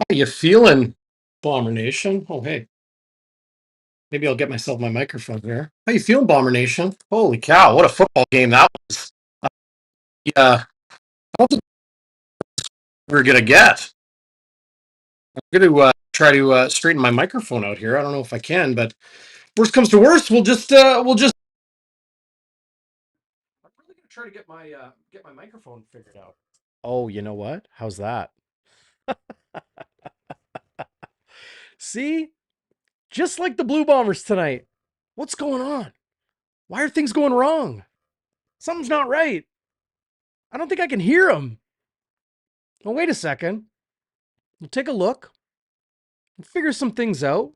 How you feeling, Bomber Nation? Oh, hey, maybe I'll get myself my microphone here. How you feeling, Bomber Nation? Holy cow, what a football game that was. Yeah, I don't think we're gonna get. I'm gonna try to straighten my microphone out here. I don't know if I can, but worst comes to worst, we'll just. I'm really gonna try to get my microphone figured out. Oh, you know what? How's that? See, just like the Blue Bombers tonight. What's going on? Why are things going wrong? Something's not right. I don't think I can hear them. Oh, wait a second. We'll take a look. We'll figure some things out.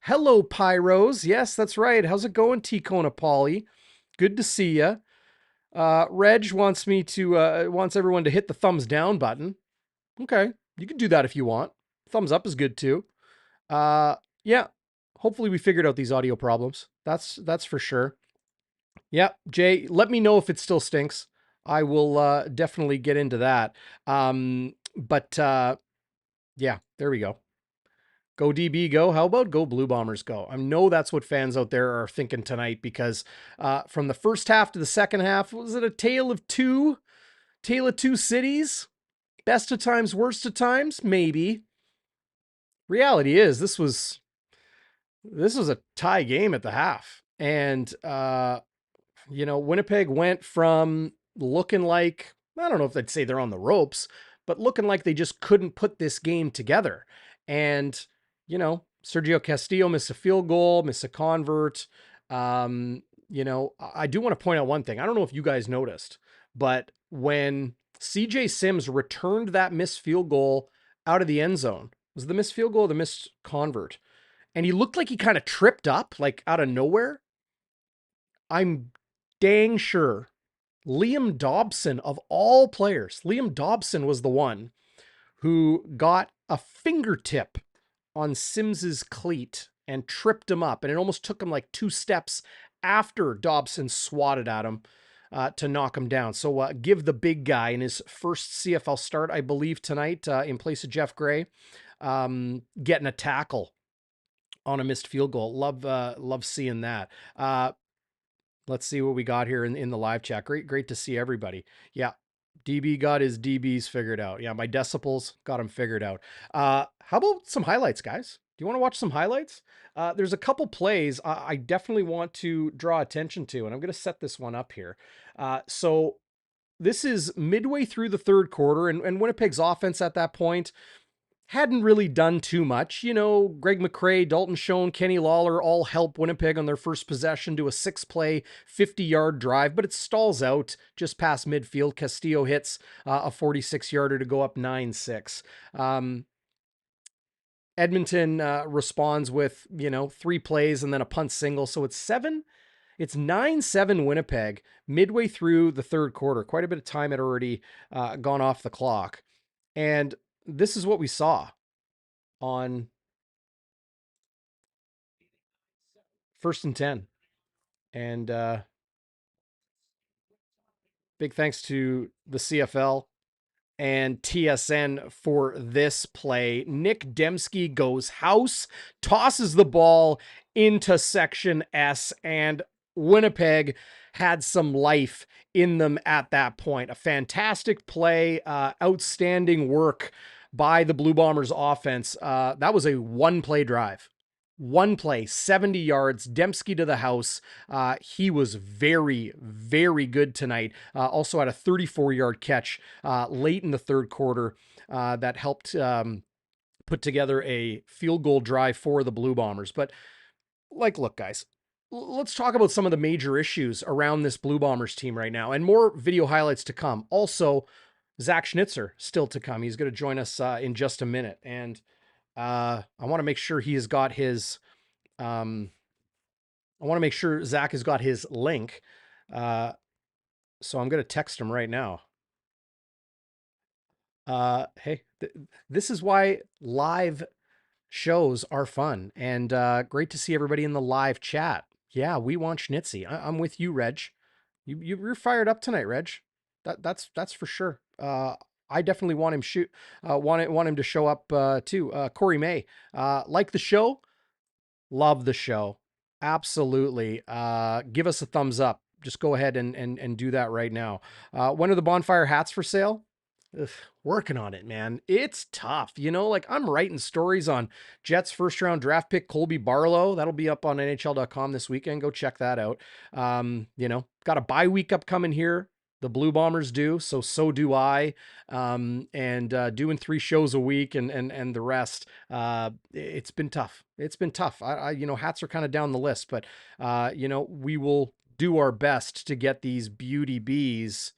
Hello, Pyros. Yes, that's right. How's it going, T-Kona Polly? Good to see you. Reg wants me to wants everyone to hit the thumbs down button. Okay, you can do that if you want. Thumbs up is good too. Yeah. Hopefully we figured out these audio problems. That's for sure. Yeah, Jay, let me know if it still stinks. I will definitely get into that. But yeah, there we go. Go DB, go. How about go Blue Bombers, go? I know that's what fans out there are thinking tonight because from the first half to the second half, was it a tale of two? Tale of two cities? Best of times, worst of times? Maybe. Reality is this was a tie game at the half. And Winnipeg went from looking like, I don't know if I'd say they're on the ropes, but looking like they just couldn't put this game together. And, Sergio Castillo missed a field goal, missed a convert. I do want to point out one thing. I don't know if you guys noticed, but when CJ Sims returned that missed field goal out of the end zone, was it the missed field goal or the missed convert? And he looked like he kind of tripped up, like out of nowhere. I'm dang sure Liam Dobson, of all players, Liam Dobson was the one who got a fingertip on Sims's cleat and tripped him up. And it almost took him like 2 steps after Dobson swatted at him to knock him down. So give the big guy in his first CFL start, I believe, tonight in place of Jeff Gray, getting a tackle on a missed field goal. Love seeing that. Let's see what we got here in the live chat. Great to see everybody. Yeah, DB got his DBs figured out. Yeah, my decibels got them figured out. How about some highlights, guys? Do you want to watch some highlights? There's a couple plays I definitely want to draw attention to, and I'm going to set this one up here. So this is midway through the third quarter, and Winnipeg's offense at that point hadn't really done too much. Greg McCrae, Dalton Schoen, Kenny Lawler all help Winnipeg on their first possession to a 6-play, 50-yard drive, but it stalls out just past midfield. Castillo hits a 46-yarder to go up 9-6. Edmonton responds with, 3 plays and then a punt single. So it's 9-7 Winnipeg midway through the third quarter. Quite a bit of time had already gone off the clock. And this is what we saw on 1st and 10. And big thanks to the CFL and TSN for this play. Nick Dembski goes house, tosses the ball into section S, and Winnipeg had some life in them at that point. A fantastic play, outstanding work by the Blue Bombers offense. That was a 1-play drive. 1 play, 70 yards, Dembski to the house. He was very, very good tonight. Also had a 34-yard catch late in the third quarter that helped put together a field goal drive for the Blue Bombers. But look, guys, let's talk about some of the major issues around this Blue Bombers team right now, and more video highlights to come. Also, Zach Schnitzer still to come. He's going to join us in just a minute. And I want to make sure he has got his, I want to make sure Zach has got his link. So I'm going to text him right now. Hey, this is why live shows are fun, and great to see everybody in the live chat. Yeah, we want Schnitzy. I'm with you, Reg. You're fired up tonight, Reg. That's for sure. I definitely want him to show up too. Corey May, like the show, love the show. Absolutely. Give us a thumbs up. Just go ahead and do that right now. When are the Bonfire hats for sale? Ugh, working on it, man. It's tough. Like I'm writing stories on Jets first round draft pick Colby Barlow. That'll be up on NHL.com this weekend. Go check that out. Got a bye week upcoming here. The Blue Bombers do, so do I. And doing 3 shows a week and the rest. It's been tough. It's been tough. Hats are kind of down the list, but we will do our best to get these beauty bees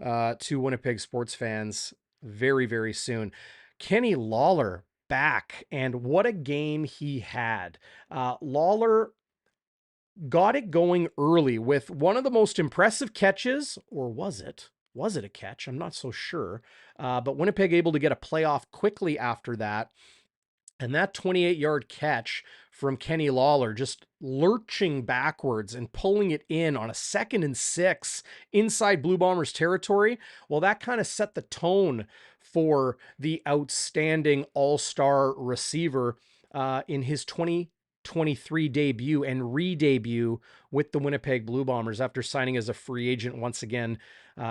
to Winnipeg sports fans very, very soon. Kenny Lawler back, and what a game he had. Lawler got it going early with one of the most impressive catches, or was it? Was it a catch? I'm not so sure. But Winnipeg able to get a playoff quickly after that. And that 28-yard catch from Kenny Lawler, just lurching backwards and pulling it in on a 2nd and 6 inside Blue Bombers territory, well, that kind of set the tone for the outstanding all-star receiver in his 2023 debut and re-debut with the Winnipeg Blue Bombers after signing as a free agent once again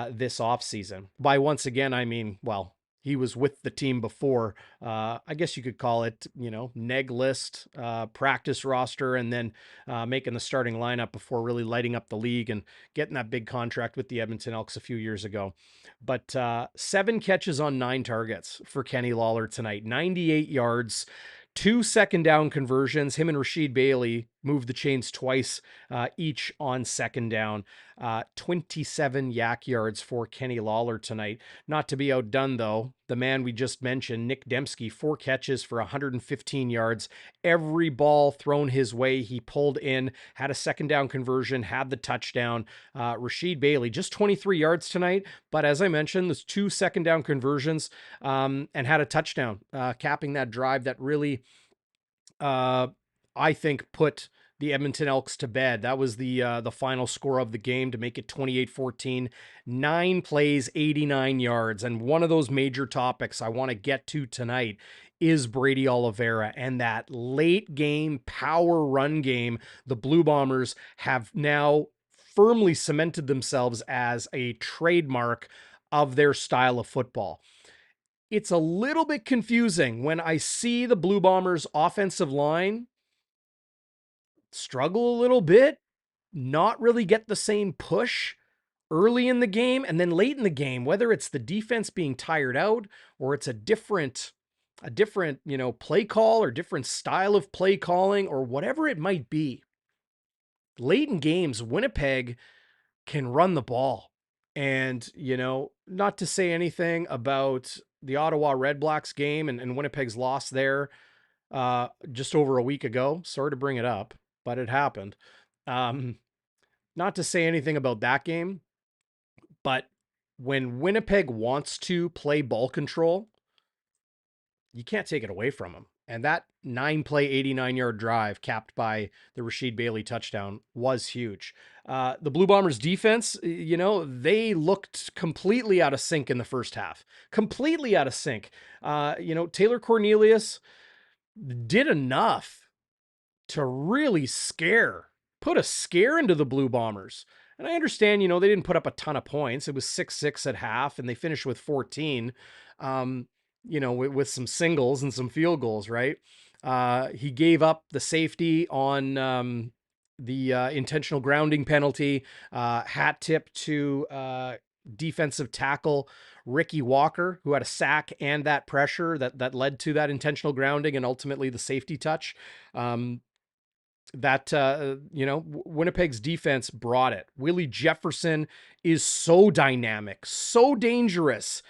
this offseason. By once again, I mean, well, he was with the team before. I guess you could call it, neg list, practice roster, and then making the starting lineup before really lighting up the league and getting that big contract with the Edmonton Elks a few years ago. But 7 catches on 9 targets for Kenny Lawler tonight, 98 yards. 2 second down conversions. Him and Rasheed Bailey moved the chains twice, each on second down. 27 yak yards for Kenny Lawler tonight. Not to be outdone, though, the man we just mentioned, Nick Dembski, 4 catches for 115 yards. Every ball thrown his way, he pulled in, had a second down conversion, had the touchdown. Rasheed Bailey, just 23 yards tonight, but as I mentioned, there's 2 second down conversions and had a touchdown, capping that drive that really, I think, put the Edmonton Elks to bed. That was the final score of the game to make it 28-14, 9 plays, 89 yards. And one of those major topics I want to get to tonight is Brady Oliveira and that late game power run game. The Blue Bombers have now firmly cemented themselves as a trademark of their style of football. It's a little bit confusing when I see the Blue Bombers offensive line struggle a little bit, not really get the same push early in the game and then late in the game, whether it's the defense being tired out or it's a different, play call or different style of play calling or whatever it might be. Late in games, Winnipeg can run the ball. And, not to say anything about the Ottawa Red Blacks game and Winnipeg's loss there just over a week ago. Sorry to bring it up, but it happened. Not to say anything about that game, but when Winnipeg wants to play ball control, you can't take it away from them. And that 9-play, 89-yard drive capped by the Rasheed Bailey touchdown was huge. The Blue Bombers defense, they looked completely out of sync in the first half. Completely out of sync. Taylor Cornelius did enough to really put a scare into the Blue Bombers. And I understand, they didn't put up a ton of points. It was 6-6 at half, and they finished with 14. With some singles and some field goals, right? He gave up the safety on the intentional grounding penalty, hat tip to defensive tackle Ricky Walker, who had a sack and that pressure that led to that intentional grounding and ultimately the safety touch. Winnipeg's defense brought it. Willie Jefferson is so dynamic, so dangerous,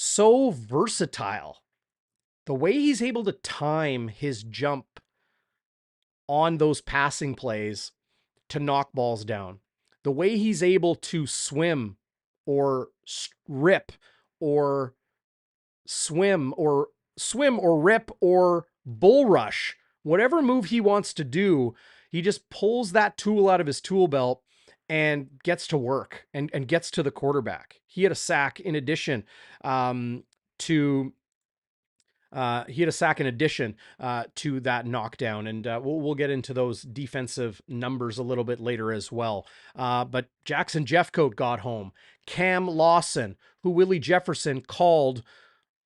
so versatile. The way he's able to time his jump on those passing plays to knock balls down, the way he's able to swim or rip or swim or rip or bull rush, whatever move he wants to do, he just pulls that tool out of his tool belt and gets to work and gets to the quarterback. He had a sack in addition to he had a sack in addition to that knockdown, and we'll get into those defensive numbers a little bit later as well. But Jackson Jeffcoat got home. Cam Lawson, who Willie Jefferson called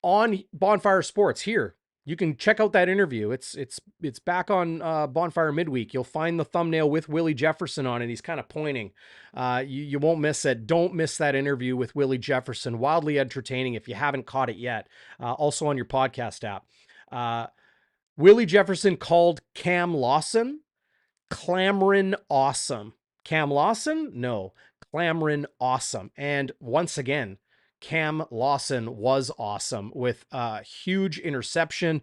on Bonfire Sports here. You can check out that interview. It's back on Bonfire midweek. You'll find the thumbnail with Willie Jefferson on it. He's kind of pointing. You won't miss it. Don't miss that interview with Willie Jefferson. Wildly entertaining if you haven't caught it yet. Also on your podcast app. Willie Jefferson called Cam Lawson clamoring awesome. Cam Lawson? No. Clamoring awesome. And once again, Cam Lawson was awesome with a huge interception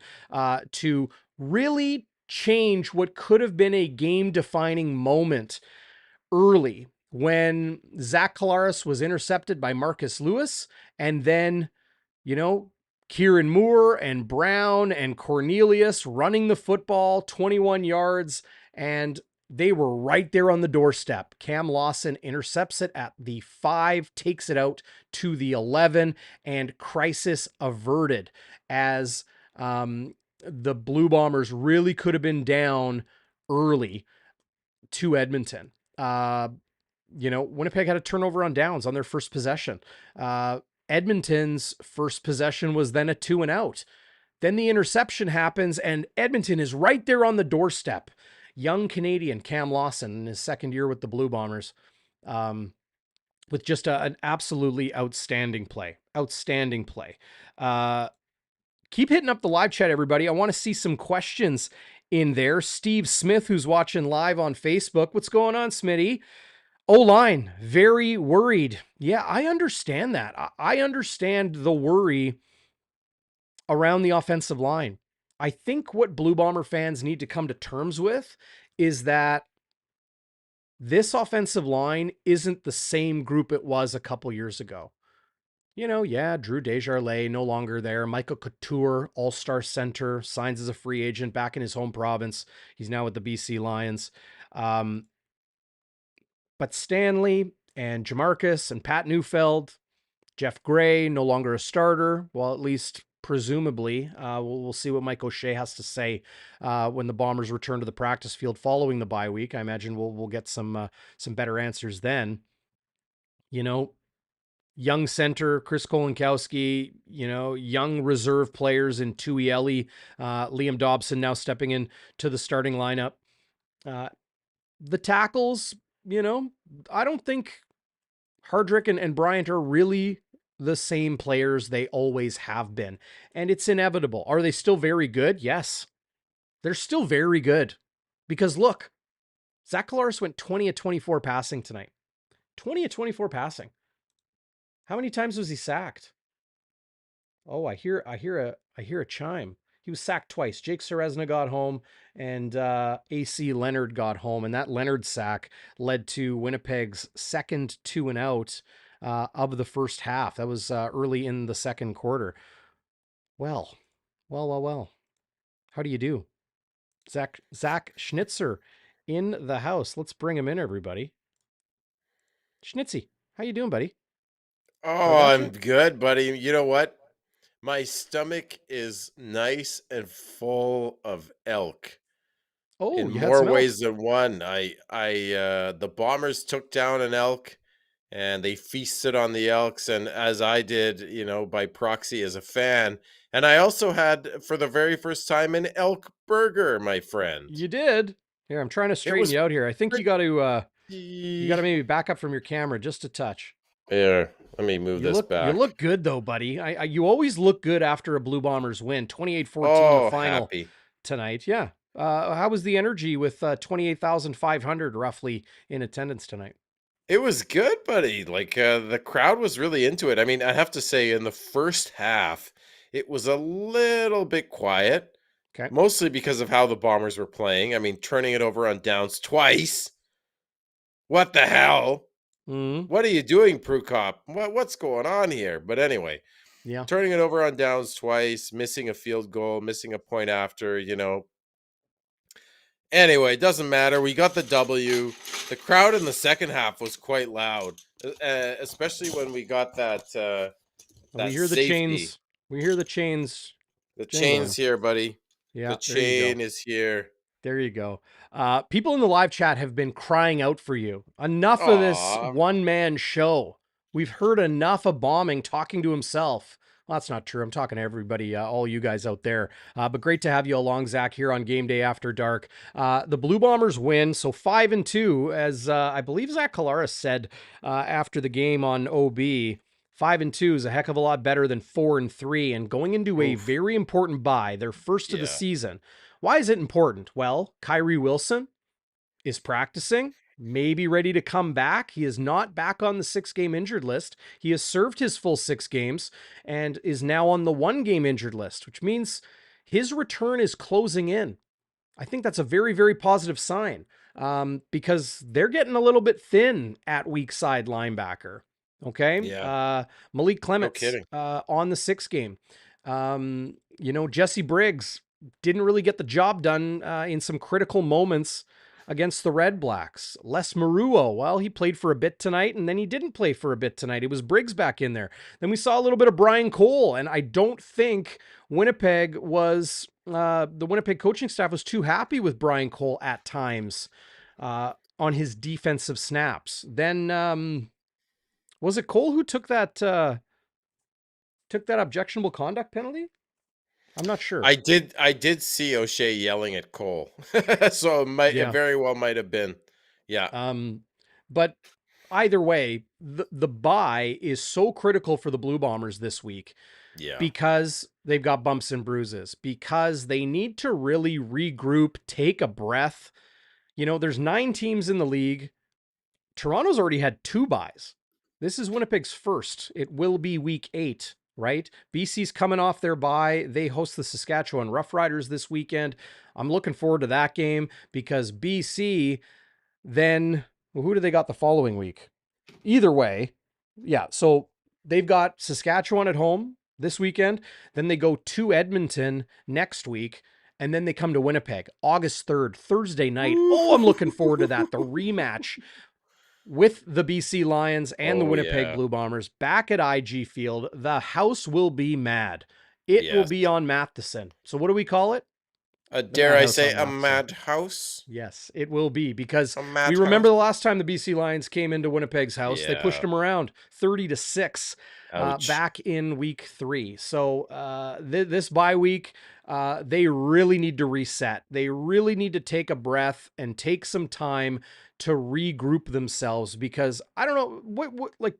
to really change what could have been a game-defining moment early when Zach Collaros was intercepted by Marcus Lewis, and then, Kieran Moore and Brown and Cornelius running the football 21 yards, and they were right there on the doorstep. Cam Lawson intercepts it at the 5, takes it out to the 11, and crisis averted as the Blue Bombers really could have been down early to Edmonton. Winnipeg had a turnover on downs on their first possession. Edmonton's first possession was then a 2-and-out. Then the interception happens, and Edmonton is right there on the doorstep. Young Canadian Cam Lawson in his second year with the Blue Bombers, with just an absolutely outstanding play. Outstanding play. Keep hitting up the live chat, everybody. I want to see some questions in there. Steve Smith, who's watching live on Facebook. What's going on, Smitty? O-line, very worried. Yeah, I understand that. I understand the worry around the offensive line. I think what Blue Bomber fans need to come to terms with is that this offensive line isn't the same group it was a couple years ago. Drew Desjardins, no longer there. Michael Couture, all-star center, signs as a free agent back in his home province. He's now with the BC Lions. But Stanley and Jamarcus and Pat Neufeld, Jeff Gray, no longer a starter. Well, at least presumably. We'll see what Mike O'Shea has to say when the Bombers return to the practice field following the bye week. I imagine we'll get some better answers then. Young center, Chris Kolinkowski, young reserve players in Tui Eli, Liam Dobson now stepping in to the starting lineup. The tackles, I don't think Hardrick and Bryant are really the same players they always have been. And it's inevitable. Are they still very good? Yes. They're still very good. Because look, Zach Collaros went 20 of 24 passing tonight. 20 of 24 passing. How many times was he sacked? Oh, I hear a chime. He was sacked twice. Jake Serezna got home, and AC Leonard got home, and that Leonard sack led to Winnipeg's second 2-and-out of the first half. That was early in the second quarter. Well. How do you do? Zach Schnitzer in the house. Let's bring him in, everybody. Schnitzy, how you doing, buddy? Oh, I'm good, buddy. You know what? My stomach is nice and full of elk. Oh, in you had more some elk. ways than one. The Bombers took down an elk and they feasted on the elks, and as I did, by proxy as a fan. And I also had, for the very first time, an elk burger, my friend. You did. Here, I'm trying to It straighten was you out here. I think you got to pretty... maybe back up from your camera just a touch. Here, let me move this back. You look good though, buddy. You always look good after a Blue Bombers win, 28-14 the final happy tonight. Yeah. How was the energy with 28,500 roughly in attendance tonight? It was good, buddy. Like, the crowd was really into it. I mean, I have to say, in the first half, it was a little bit quiet. Okay. Mostly because of how the Bombers were playing. I mean, turning it over on downs twice. What the hell? Mm-hmm. What are you doing, Prukop? What's going on here? But anyway, yeah, turning it over on downs twice, missing a field goal, missing a point after, Anyway, it doesn't matter. We got the W. The crowd in the second half was quite loud, especially when we got We that hear the safety. chains. We hear the chains The chain's jingling. here, buddy. The Yeah, there you go. chain is here. There you go. People in the live chat have been crying out for you. Enough of this Aw. one man show. We've heard enough of Bauming talking to himself. Well, that's not true. I'm talking to everybody, all you guys out there. But great to have you along, Zach, here on Game Day After Dark. The Blue Bombers win, so 5-2, as I believe Zach Collaros said after the game on OB. 5-2 is a heck of a lot better than 4-3, and going into a Oof. very important bye, their first of the Yeah. season. Why is it important? Well, Kyrie Wilson is practicing, maybe ready to come back. He is not back on the 6-game injured list. He has served his full 6 games and is now on the 1-game injured list, which means his return is closing in. I think that's a very, very positive sign because they're getting a little bit thin at weak side linebacker. Okay. Yeah. Malik No Clements kidding. on the 6 game. Jesse Briggs didn't really get the job done in some critical moments against the Red Blacks. Les Maruo, well, he played for a bit tonight, and then he didn't play for a bit tonight. It was Briggs back in there. Then we saw a little bit of Brian Cole, and I don't think Winnipeg was, the Winnipeg coaching staff was too happy with Brian Cole at times on his defensive snaps. Then, was it Cole who took that objectionable conduct penalty? I'm not sure. I did see O'Shea yelling at Cole. So it Yeah. very well might have been. Yeah. But either way, the bye is so critical for the Blue Bombers this week Yeah. because they've got bumps and bruises, because they need to really regroup, take a breath. There's 9 teams in the league. Toronto's already had 2 byes. This is Winnipeg's first. It will be week 8, right? BC's coming off their bye. They host the Saskatchewan Roughriders this weekend. I'm looking forward to that game because BC then, well, who do they got the following week? Either way, yeah. So they've got Saskatchewan at home this weekend. Then they go to Edmonton next week. And then they come to Winnipeg August 3rd, Thursday night. Oh, I'm looking forward to that. The rematch with the BC Lions and the Oh Winnipeg yeah. Blue Bombers back at IG Field. The house will be mad. It will Yes. be on Matheson. So what do we call it? The Dare I Madhouse say on a Matheson. madhouse? Yes, it will be because A we madhouse? remember the last time the BC Lions came into Winnipeg's house, they pushed Yeah. them around 30-6 Ouch. back in week 3. So this bye week, they really need to reset. They really need to take a breath and take some time to regroup themselves because I don't know what like.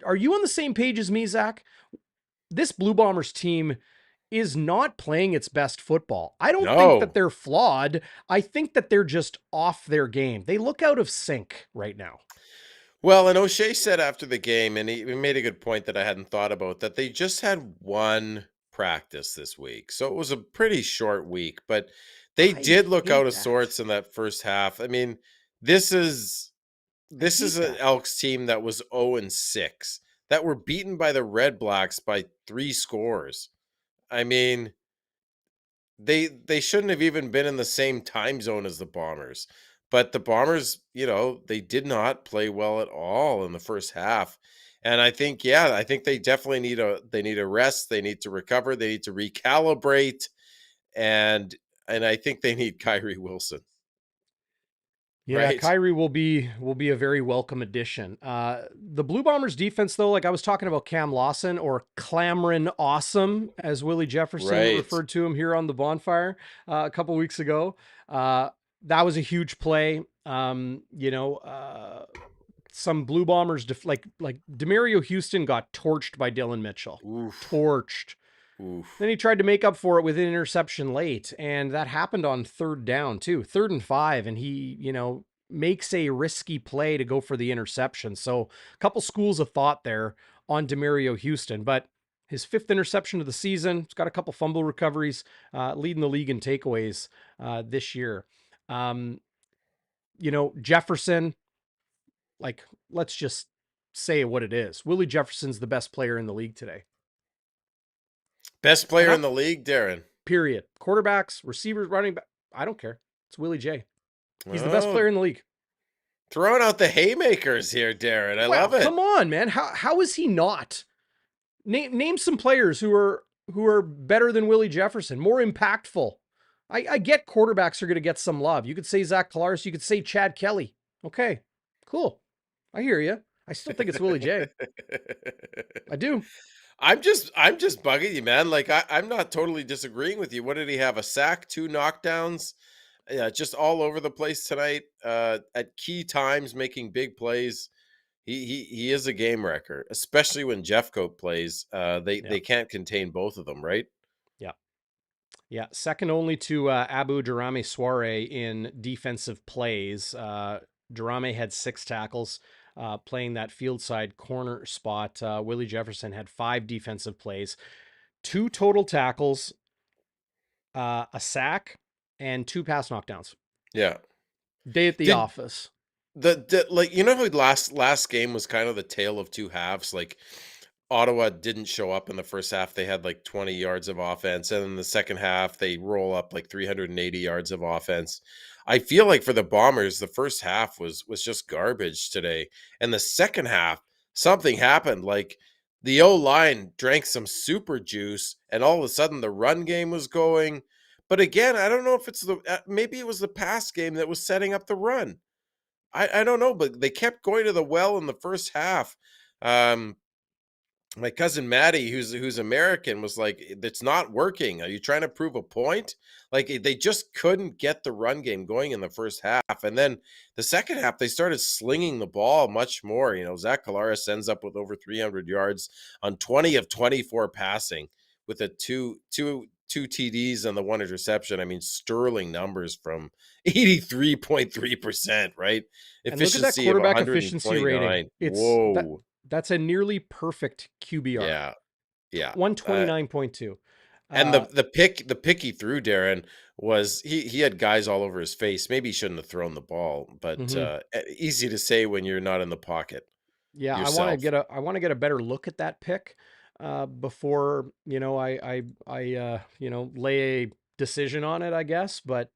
Are you on the same page as me, Zach? This Blue Bombers team is not playing its best football. I don't think that No. they're flawed. I think that they're just off their game. They look out of sync right now. Well, and O'Shea said after the game, and he made a good point that I hadn't thought about, that they just had one practice this week. So it was a pretty short week, but they I did look out hate of that. sorts in that first half. I mean, this is I this is hate an that. Elks team that was 0-6, that were beaten by the Red Blacks by 3 scores. I mean, they shouldn't have even been in the same time zone as the Bombers. But the Bombers, they did not play well at all in the first half. And I think, yeah, I think they definitely need a rest. They need to recover. They need to recalibrate. And I think they need Kyrie Wilson, Yeah, right? Kyrie will be a very welcome addition. The Blue Bombers defense, though, like I was talking about Cam Lawson or Clamrin Awesome, as Willie Jefferson Right. referred to him here on the Bonfire a couple weeks ago. That was a huge play. Some Blue Bombers like Demario Houston got torched by Dylan Mitchell. Oof. Torched. Oof. Then he tried to make up for it with an interception late, and that happened on 3rd down too, 3rd and 5, and he, makes a risky play to go for the interception. So a couple schools of thought there on Demario Houston, but his 5th interception of the season. He's got a couple fumble recoveries, leading the league in takeaways this year. Um, Jefferson, like, let's just say what it is. Willie Jefferson's the best player in the league today. Best And player I, in the league, Darren. period. Quarterbacks, receivers, running back. I don't care. It's Willie J. He's the best Oh, player in the league. throwing out the haymakers here, Darren. I Wow, love it. come on, man. How is he not? Name some players who are better than Willie Jefferson, more impactful. I get quarterbacks are going to get some love. You could say Zach Collaros, you could say Chad Kelly. Okay, cool. I hear you. I still think it's Willie J. I do. I'm just bugging you, man. Like I'm not totally disagreeing with you. What did he have? A sack, two knockdowns, yeah, just all over the place tonight. At key times, making big plays. He is a game wrecker, especially when Jeffcoat plays. Yeah, They can't contain both of them, right? yeah, yeah. Second only to Abu Daramy-Swaray in defensive plays. Darame had 6 tackles. Playing that field side corner spot. Willie Jefferson had 5 defensive plays, 2 total tackles, a sack, and 2 pass knockdowns. Yeah. Day at the Did office. the like how last game was kind of the tale of two halves. Like Ottawa didn't show up in the first half. They had like 20 yards of offense, and in the second half they roll up like 380 yards of offense. I feel like for the Bombers, the first half was just garbage today, and the second half something happened. Like the O line drank some super juice, and all of a sudden the run game was going. But again, I don't know if it's maybe it was the pass game that was setting up the run. I don't know, but they kept going to the well in the first half. Um, my cousin Maddie, who's American, was like, "It's not working. Are you trying to prove a point?" Like they just couldn't get the run game going in the first half, and then the second half they started slinging the ball much more. Zach Collaros ends up with over 300 yards on 20 of 24 passing, with a two TDs and the one interception. I mean, sterling numbers from 83.3%, right? And look at that Efficiency of quarterback efficiency rating. 129. It's that Whoa. that's a nearly perfect QBR. Yeah. Yeah. 129.2. And Uh, the pick he threw, Darren, was he had guys all over his face. Maybe he shouldn't have thrown the ball, but mhm. easy to say when you're not in the pocket Yeah, yourself. I want to get a better look at that pick before, lay a decision on it, I guess, but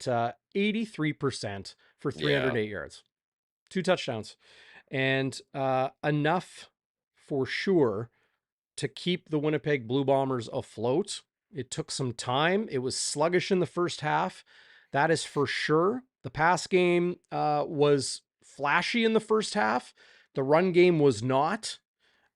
83% for Yeah. 308 yards. 2 touchdowns. And enough for sure to keep the Winnipeg Blue Bombers afloat. It took some time. It was sluggish in the first half. That is for sure. The pass game was flashy in the first half. The run game was not.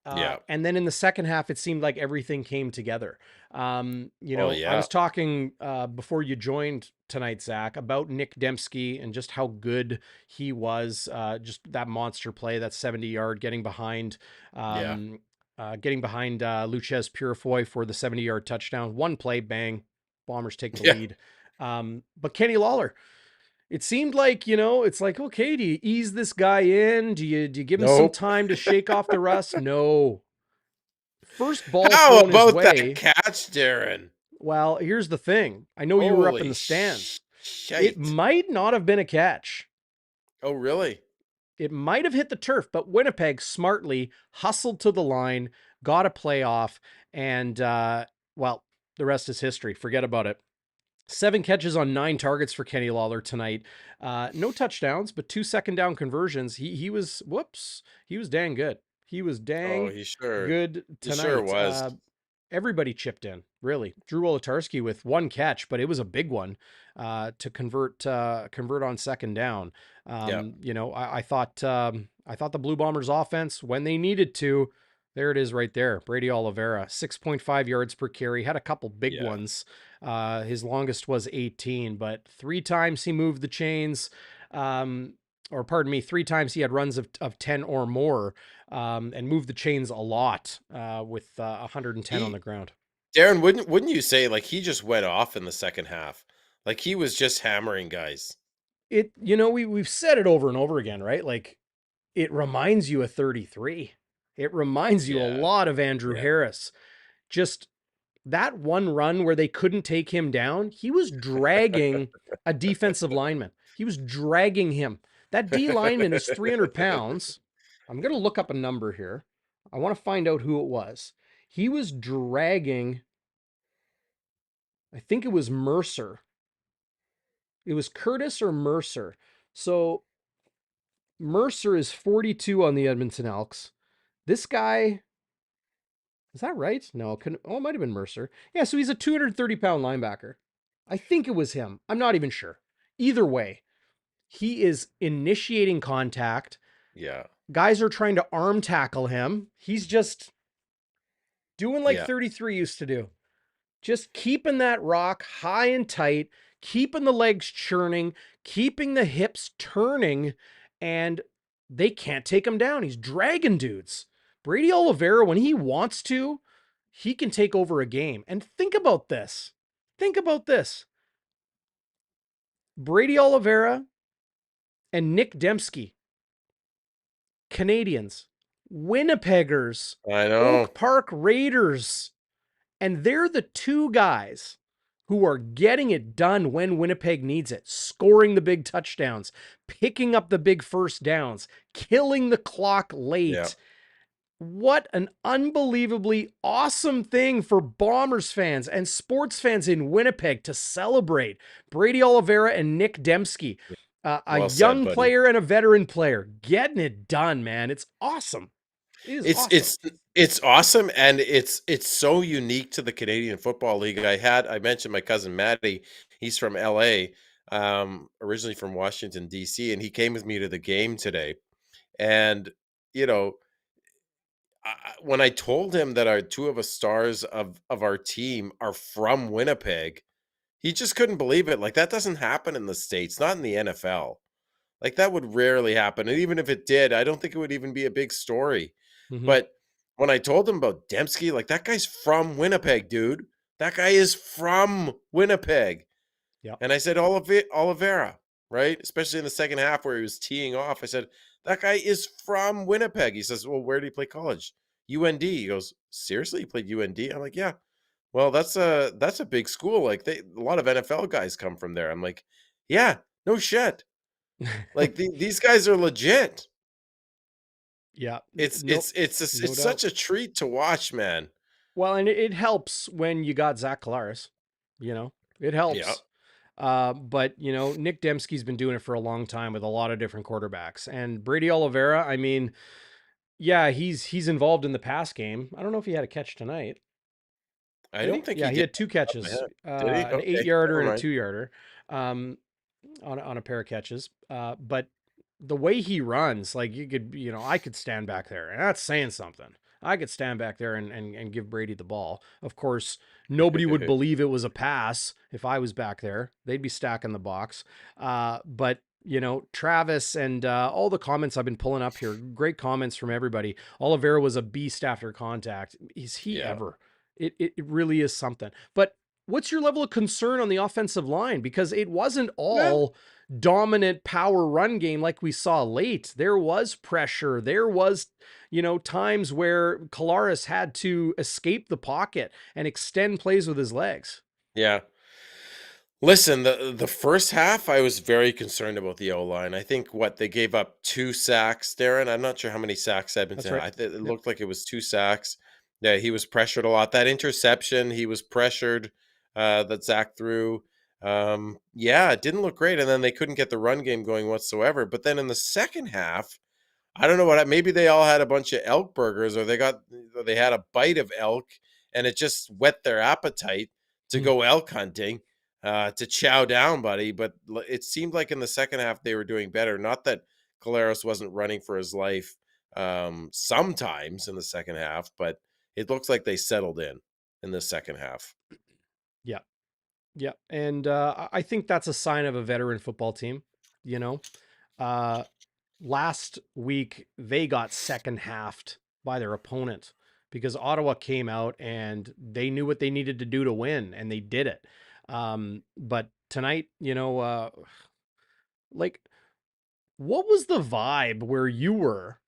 Yeah. And then in the second half, it seemed like everything came together. Oh I yeah. was talking before you joined tonight, Zach, about Nick Dembski and just how good he was. Just that monster play, that 70-yard Yeah. getting behind Luchez Purifoy for the 70-yard touchdown. One play, bang, Bombers take the Yeah. lead. But Kenny Lawler, it seemed like, it's like, okay, do you ease this guy in? Do you give him some Nope. time to shake off the rust? No. First ball How thrown his about that way. catch, Darren? Well, here's the thing. I know you were up in Holy the stands. It shite. might not have been a catch. Oh really? It might have hit the turf, but Winnipeg smartly hustled to the line, got a play off, and, well, the rest is history. Forget about it. 7 catches on 9 targets for Kenny Lawler tonight. No touchdowns, but 2 second down conversions. He was dang good. He was Oh, dang he good sure tonight. was. Everybody chipped in, really. Drew Wolotarski with 1 catch, but it was a big one to convert on second down. Yeah. I thought the Blue Bombers offense, when they needed to, there it is right there. Brady Oliveira, 6.5 yards per carry, had a couple big Yeah. ones. His longest was 18, but 3 times he moved the chains. Or pardon me, 3 times he had runs of 10 or more, and moved the chains a lot with 110 on He the ground. Darren, wouldn't you say like he just went off in the second half? Like he was just hammering guys. We've said it over and over again, right? Like it reminds you of 33. It reminds you a Yeah. lot of Andrew Yeah. Harris. Just that one run where they couldn't take him down, he was dragging a defensive lineman. He was dragging him. That D lineman is 300 pounds. I'm going to look up a number here. I want to find out who it was. He was dragging, I think it was Mercer. It was Curtis or Mercer. So Mercer is 42 on the Edmonton Elks. This guy, is that right? No, it might have been Mercer. Yeah, so he's a 230-pound linebacker. I think it was him. I'm not even sure. Either way, he is initiating contact. Yeah. Guys are trying to arm tackle him. He's just doing like Yeah. 33 used to do. Just keeping that rock high and tight, keeping the legs churning, keeping the hips turning, and they can't take him down. He's dragging dudes. Brady Oliveira, when he wants to, he can take over a game. And think about this. Think about this. Brady Oliveira and Nick Dembski, Canadians, Winnipeggers, I know. Oak Park Raiders. And they're the two guys who are getting it done when Winnipeg needs it, scoring the big touchdowns, picking up the big first downs, killing the clock Yeah. late. What an unbelievably awesome thing for Bombers fans and sports fans in Winnipeg to celebrate. Brady Oliveira and Nick Dembski, a Well said, young buddy. player and a veteran player, getting it done, man. It's awesome. It is It's awesome. it's it's awesome, and it's so unique to the Canadian Football League. I mentioned my cousin Matty. He's from LA, originally from Washington DC, and he came with me to the game today. And you know, when I told him that our two of us stars of our team are from Winnipeg, he just couldn't believe it. Like, that doesn't happen in the States, not in the NFL. Like, that would rarely happen. And even if it did, I don't think it would even be a big story. Mm-hmm. But when I told him about Dembski, like, that guy's from Winnipeg, dude. That guy is from Winnipeg. Yep. And I said, Oliveira, right? Especially in the second half where he was teeing off. I said, that guy is from Winnipeg. He says, well, where did he play college? UND. He goes, seriously? He played UND? I'm like, yeah. Well, that's a big school. Like, a lot of NFL guys come from there. I'm like, yeah, no shit. Like, these guys are legit. Yeah. It's No, it's it's a, no it's doubt. such a treat to watch, man. Well, and it helps when you got Zach Collaros, it Yeah, helps. But Nick Dembski's been doing it for a long time with a lot of different quarterbacks. And Brady Oliveira, I mean, yeah, he's involved in the pass game. I don't know if he had a catch tonight. I Did don't he? think he Yeah, he did. had two Off my catches, head. Did he? an Okay, 8-yarder never and a mind. 2-yarder, um, on a pair of catches. But the way he runs, like I could stand back there, and that's saying something. I could stand back there and give Brady the ball. Of course, nobody would believe it was a pass if I was back there. They'd be stacking the box. But Travis and all the comments I've been pulling up here, great comments from everybody. Oliveira was a beast after contact. Is he Yeah. ever? It really is something. But what's your level of concern on the offensive line? Because it wasn't Well, all dominant power run game like we saw late. There was pressure. There was, times where Collaros had to escape the pocket and extend plays with his legs. yeah. Listen, the first half, I was very concerned about the O-line. I think what they gave up 2 sacks, Darren. I'm not sure how many sacks That's Edmonton had. right. It Yep. looked like it was 2 sacks. Yeah, he was pressured a lot. That interception, he was pressured, that Zach threw. Yeah, it didn't look great, and then they couldn't get the run game going whatsoever. But then in the second half, I don't know maybe they all had a bunch of elk burgers, or they had a bite of elk, and it just whet their appetite to Mm. go elk hunting, to chow down, buddy. But it seemed like in the second half they were doing better. Not that Collaros wasn't running for his life, sometimes in the second half, but it looks like they settled in the second half. Yeah. Yeah. And I think that's a sign of a veteran football team, you know. Uh, Last week they got second halved by their opponent because Ottawa came out and they knew what they needed to do to win and they did it. But tonight, like what was the vibe where you were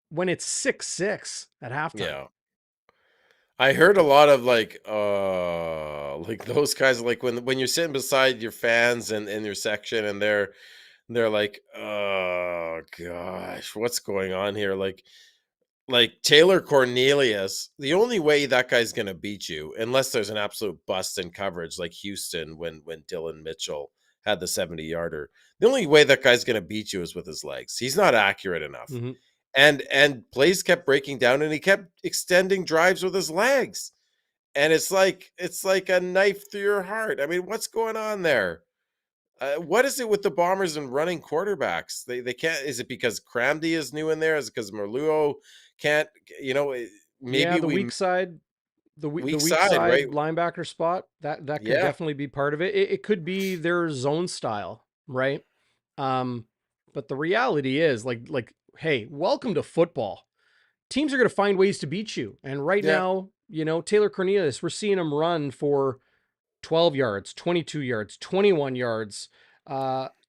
when it's 6-6 at halftime? Yeah. I heard a lot of like those guys, like when you're sitting beside your fans and in your section, and they're like, oh gosh, what's going on here? Like Taylor Cornelius, the only way that guy's gonna beat you, unless there's an absolute bust in coverage, like Houston when Dylan Mitchell had the 70-yarder. The only way that guy's going to beat you is with his legs. He's not accurate enough. Mm-hmm. And plays kept breaking down, and he kept extending drives with his legs. And it's like a knife through your heart. I mean, what's going on there? What is it with the Bombers and running quarterbacks? They can't. Is it because Cramdy is new in there? Is it because Merluo can't? You know, Yeah, maybe the we weak side, weak the weak side, right? side linebacker spot, that could Yeah, definitely be part of it. It could be their zone style, right? Um, but the reality is, hey, welcome to football. Teams are going to find ways to beat you. And right yeah, now, Taylor Cornelius, we're seeing him run for 12 yards, 22 yards, 21 yards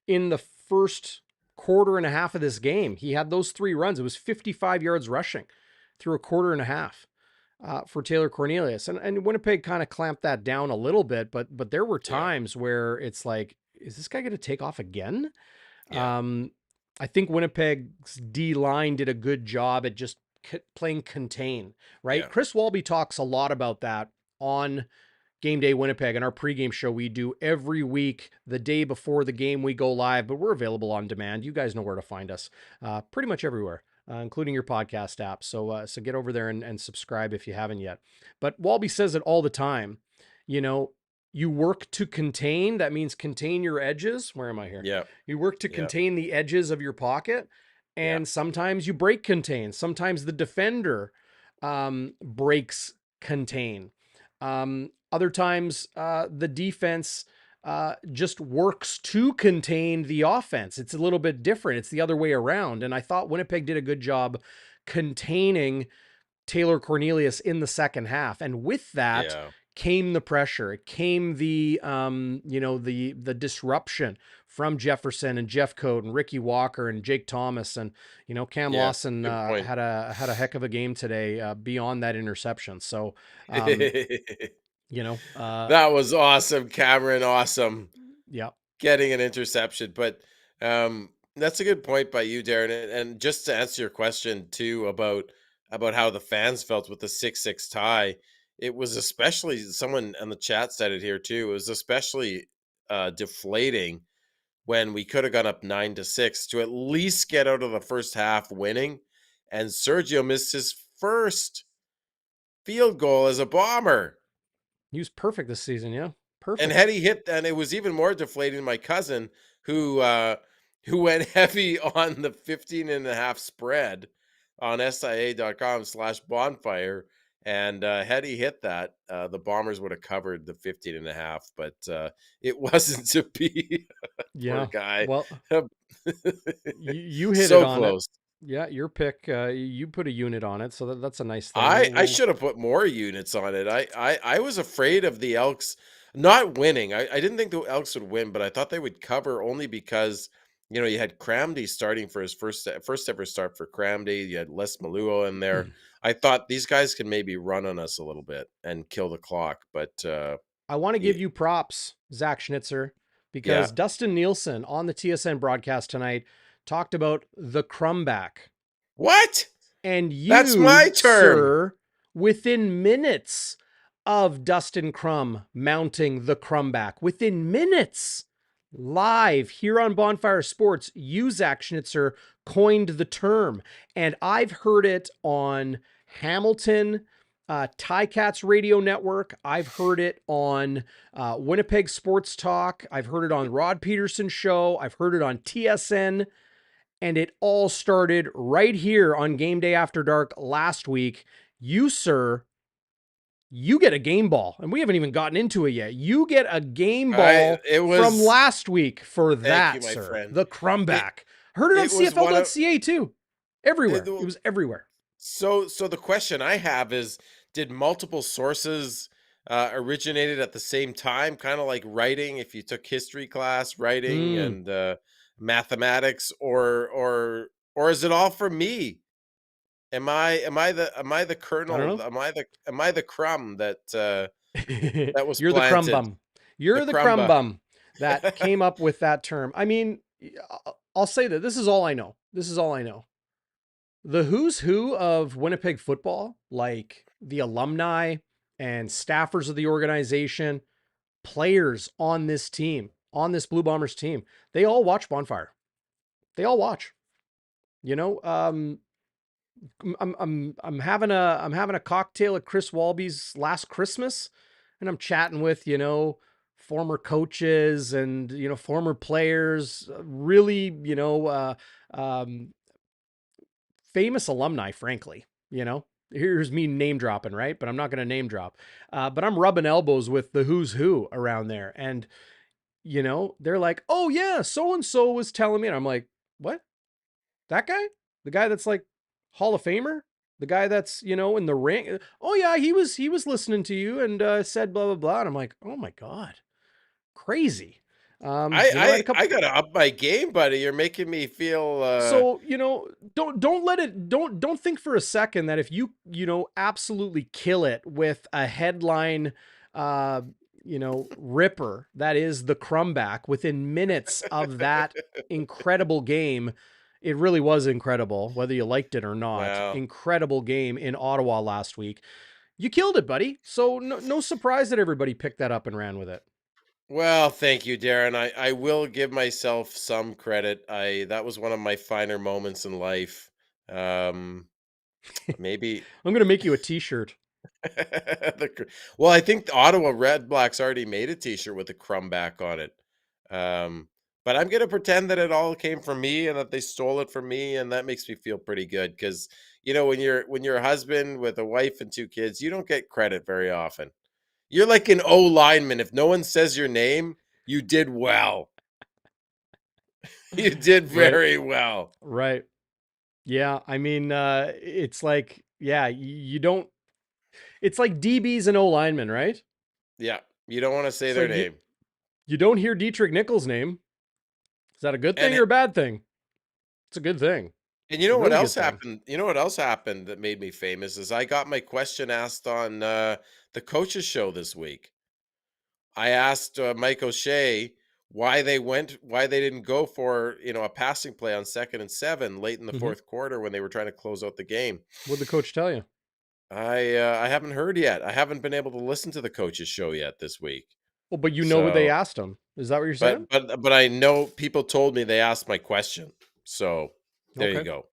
in the first quarter and a half of this game. He had those 3 runs. It was 55 yards rushing through a quarter and a half for Taylor Cornelius. And Winnipeg kind of clamped that down a little bit, but there were yeah, times where it's like, is this guy going to take off again? yeah, Um, I think Winnipeg's D line did a good job at just playing contain, right? yeah, Chris Walby talks a lot about that on Game Day Winnipeg and our pregame show we do every week, the day before the game we go live, but we're available on demand. You guys know where to find us, pretty much everywhere, including your podcast app. So get over there and subscribe if you haven't yet. But Walby says it all the time. You know, you work to contain. That means contain your edges. Where am I here? yeah, You work to yeah, contain the edges of your pocket, yeah, and sometimes you break contain. Sometimes the defender breaks contain. Other times, the defense just works to contain the offense. It's a little bit different. It's the other way around. And I thought Winnipeg did a good job containing Taylor Cornelius in the second half. And with that yeah, came the pressure. It came the disruption from Jefferson and Jeff Coat and Ricky Walker and Jake Thomas. And, Cam yeah. Lawson Good point. had a heck of a game today beyond that interception. So, um, you know, uh, That was awesome, Cameron. Awesome. yeah, Getting an interception. But that's a good point by you, Darren. And just to answer your question too about how the fans felt with the 6-6 tie, it was especially, someone in the chat said it here too. It was especially deflating when we could have gone up 9-6 to at least get out of the first half winning, and Sergio missed his first field goal as a Bomber. he was perfect this season. Yeah, And perfect. had he hit, and it was even more deflating, my cousin who went heavy on the 15.5 spread on SIA.com/bonfire. And had he hit that, the Bombers would have covered the 15.5, but it wasn't to be. Poor Yeah. guy. Well, you hit it So on it. close. Yeah, your pick. You put a unit on it, so that's a nice thing. I We'll should have put more units on it. I was afraid of the Elks not winning. I didn't think the Elks would win, but I thought they would cover only because, you had Cramdy starting for his first ever start for Cramdy. You had Les Maluo in there. I thought these guys could maybe run on us a little bit and kill the clock, but I want to yeah, give you props, Zach Schnitzer, yeah. because Dustin Nielsen on the TSN broadcast tonight talked about the crumb back. What? And That's you, my term. sir, within minutes of Dustin Crumb mounting the crumb back, within minutes, live here on Bonfire Sports, you, Zach Schnitzer, coined the term. And I've heard it on Hamilton, Ticats Radio Network. I've heard it on Winnipeg Sports Talk. I've heard it on Rod Peterson's show. I've heard it on TSN. And it all started right here on Game Day After Dark last week. You, sir, you get a game ball. And we haven't even gotten into it yet. You get a game ball It from was last week for Thank you, that, my sir. friend. The It crumbback. Heard it on it was one of CFL.ca too. Everywhere. It it, was everywhere. So the question I have is, did multiple sources originated at the same time, kind of like writing, if you took history class, writing Mm, and mathematics, or is it all for me? Am I the I don't kernel? know. Am I the crumb that was You're the crumb planted? bum. The You're the crumb crumba. bum that came up with that term. I mean, I'll say that this is all I know. This is all I know. The who's who of Winnipeg football, like the alumni and staffers of the organization, players on this team, on this Blue Bombers team, they all watch Bonfire. They all watch. You know, I'm having a cocktail at Chris Walby's last Christmas, and I'm chatting with, you know, former coaches and, you know, former players, really, you know, um, famous alumni, frankly. You know, here's me name dropping, right? But I'm not going to name drop. But I'm rubbing elbows with the who's who around there, and you know, they're like, "Oh yeah, so and so was telling me," and I'm like, "What? That guy? The guy that's like Hall of Famer? The guy that's, you know, in the ring? Oh yeah, he was listening to you and said blah blah blah." And I'm like, "Oh my god, crazy." You know, I had a couple. I gotta up my game, buddy. You're making me feel. So, you know, don't let it don't think for a second that if you know, absolutely kill it with a headline uh you know, ripper that is the crumb back within minutes of that incredible game. It really was incredible, whether you liked it or not. Well, Incredible game in Ottawa last week. You killed it, buddy. So no surprise that everybody picked that up and ran with it. well, thank you, Darren. I will give myself some credit. I That was one of my finer moments in life. Um, maybe I'm gonna make you a t-shirt. well, I think the Ottawa Red Blacks already made a T-shirt with a crumb back on it. Um, but I'm gonna pretend that it all came from me and that they stole it from me, and that makes me feel pretty good because you know when you're a husband with a wife and two kids, you don't get credit very often. You're like an O lineman. If no one says your name, you did well. You did Right. very well. Right. Yeah, I mean, it's like, yeah, you don't. It's like DBs and O linemen, right? Yeah, you don't want to say It's their like name. you don't hear Dietrich Nichols' name. Is that a good And thing or a bad thing? It's a good thing. And you It's a know what really else good thing. happened? You know what else happened that made me famous is I got my question asked on the coaches show this week. I asked Mike O'Shea why they didn't go for a passing play on 2nd and 7 late in the Hmm. fourth quarter when they were trying to close out the game. What'd the coach tell you? I haven't heard yet. I haven't been able to listen to the coaches show yet this week. Well, but you know what they So, asked him. Is that what you're saying? but I know people told me they asked my question. So there you Okay. go.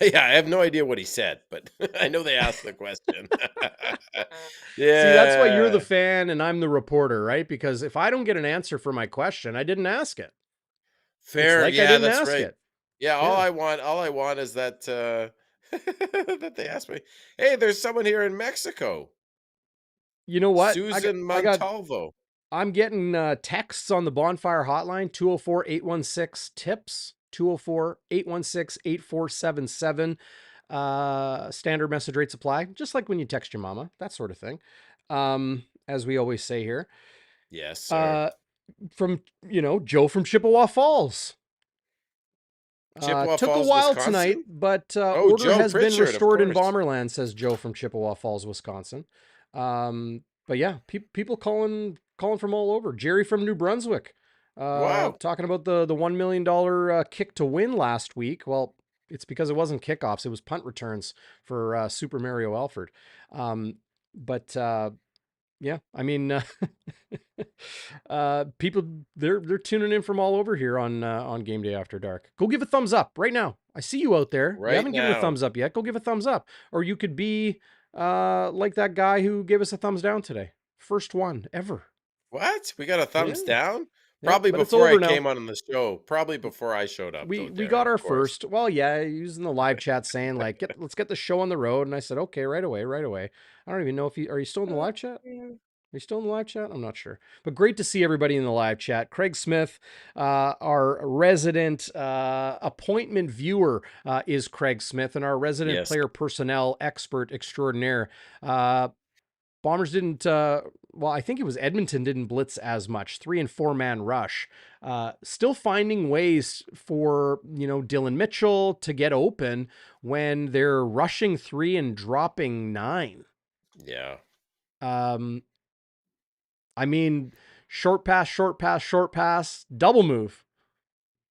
Yeah, I have no idea what he said, but I know they asked the question. See, that's why you're the Yeah. fan and I'm the reporter, right? Because if I don't get an answer for my question, I didn't ask it. It's Fair. like I Yeah, didn't that's ask right. it. Yeah, Yeah. all I want is that that they ask me, "Hey, there's someone here in Mexico, You know what? Susan I got Montalvo." I'm getting texts on the Bonfire hotline, 204-816-TIPS, 204-816-8477. Standard message rate supply, just like when you text your mama, that sort of thing. As we always say here. Yes, sir. Uh, from, you know, Joe from Chippewa Falls. Chippewa Took a Falls, while tonight, Wisconsin? but Oh, order Joe has been Pritchard, of restored in course. Bomberland, says Joe from Chippewa Falls, Wisconsin. But yeah, people calling from all over. Jerry from New Brunswick, Wow. talking about the $1 million kick to win last week. Well, it's because it wasn't kickoffs; it was punt returns for Super Mario Alford. But yeah, I mean, people they're tuning in from all over here on Game Day After Dark. Go give a thumbs up right now. I see you out there. You Right haven't given a now. thumbs up yet. Go give a thumbs up, or you could be like that guy who gave us a thumbs down today. First one ever. What? We got a thumbs Yeah, down? yeah. Probably But it's before I over now. came on the show. Probably before I showed up, though, We Darren, got of our course. first. Well, yeah, using the live chat saying like, let's get the show on the road, and I said okay, right away, right away. I don't even know if you are you still in the live chat. Yeah. Are you still in the live chat? I'm not sure. But great to see everybody in the live chat. Craig Smith, our resident appointment viewer, is Craig Smith, and our resident Yes. player personnel expert extraordinaire. Bombers didn't, well, I think it was Edmonton didn't blitz as much. 3 and 4 man rush. Still finding ways for, you know, Dylan Mitchell to get open when they're rushing 3 and dropping 9. Yeah. Um, I mean, short pass, short pass, short pass, double move.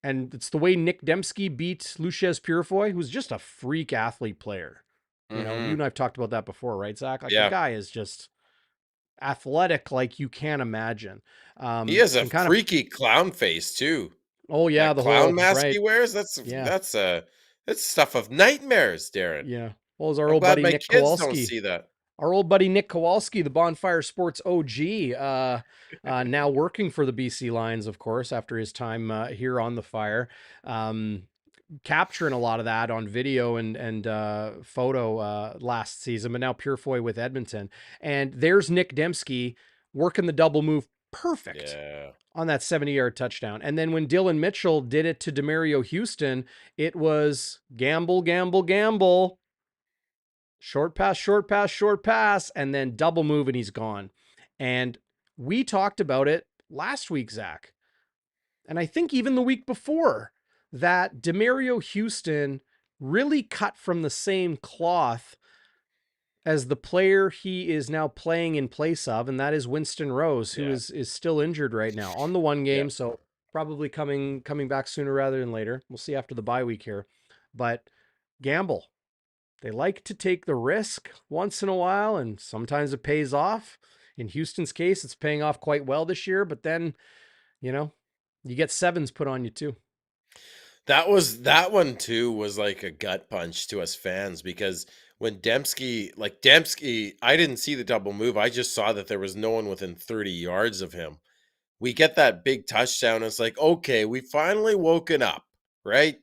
And it's the way Nick Dembski beat Lucius Purifoy, who's just a freak athlete player. You know, you Mhm. and I've talked about that before, right, Zach? Like the Yeah. guy is just athletic like you can't imagine. He has a And kind of, freaky clown face too. oh yeah, That the clown whole, mask right. he wears, Yeah. that's stuff of nightmares, Darren. Yeah. Well, as our I'm old glad buddy my Nick kids don't Kowalski, see that. our old buddy Nick Kowalski, the Bonfire Sports OG, now working for the BC Lions, of course, after his time here on the Fire, um, capturing a lot of that on video and photo last season, but now Purefoy with Edmonton. And there's Nick Dembski working the double move perfect Yeah. on that 70-yard touchdown. And then when Dylan Mitchell did it to Demario Houston, it was gamble, gamble, gamble. Short pass, short pass, short pass, and then double move, and he's gone. And we talked about it last week, Zach, and I think even the week before, that Demario Houston really cut from the same cloth as the player he is now playing in place of, and that is Winston Rose, who Yeah. is still injured right now on the one Yeah. game, so probably coming back sooner rather than later. We'll see after the bye week here. But gamble. They like to take the risk once in a while, and sometimes it pays off. In Houston's case, it's paying off quite well this year, but then, you know, you get sevens put on you too. That one too was like a gut punch to us fans because when Dembski, I didn't see the double move. I just saw that there was no one within 30 yards of him. We get that big touchdown. It's like, okay, we finally woken up, right?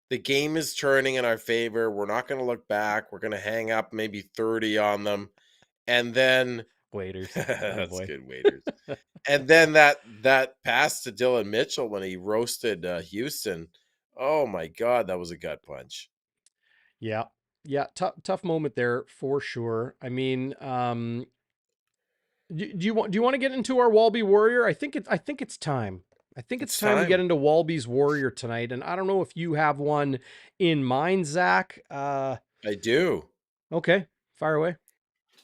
The game is turning in our favor. We're not going to look back. We're going to hang up maybe 30 on them. And then Waiters. Oh that's boy. good, waiters. And then that pass to Dylan Mitchell when he roasted Houston. Oh my God, that was a gut punch. Yeah. Yeah. Tough moment there for sure. I mean, do you want to get into our Walby Warrior? I think it's time. I think it's It's time we get time. into Walby's Warrior tonight. And I don't know if you have one in mind, Zach. I do. Okay, fire away.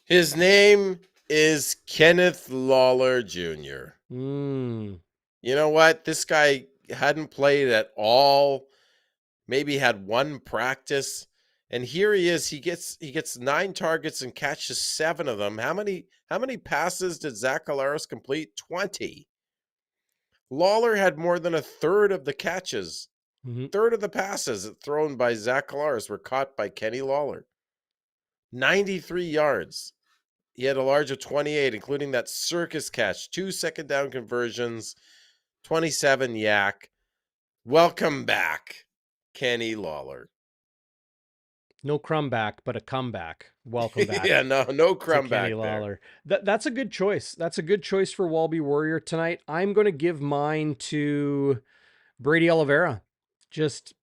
His name is Kenneth Lawler Jr. Mm. You know what? This guy hadn't played at all. Maybe had one practice. And here he is. He gets 9 targets and catches 7 of them. How many passes did Zach Schnitzer complete? 20. Lawler had more than a third of the catches. Hmm. Third of the passes thrown by Zach Schnitzer were caught by Kenny Lawler. 93 yards. He had a large of 28, including that circus catch, 2 second down conversions, 27 yak. Welcome back, Kenny Lawler. No crumb back, but a comeback. Welcome Yeah, back no to crumb Kenny back there. Lawler. That's a good choice. That's a good choice for Walby Warrior tonight. I'm going to give mine to Brady Oliveira. Just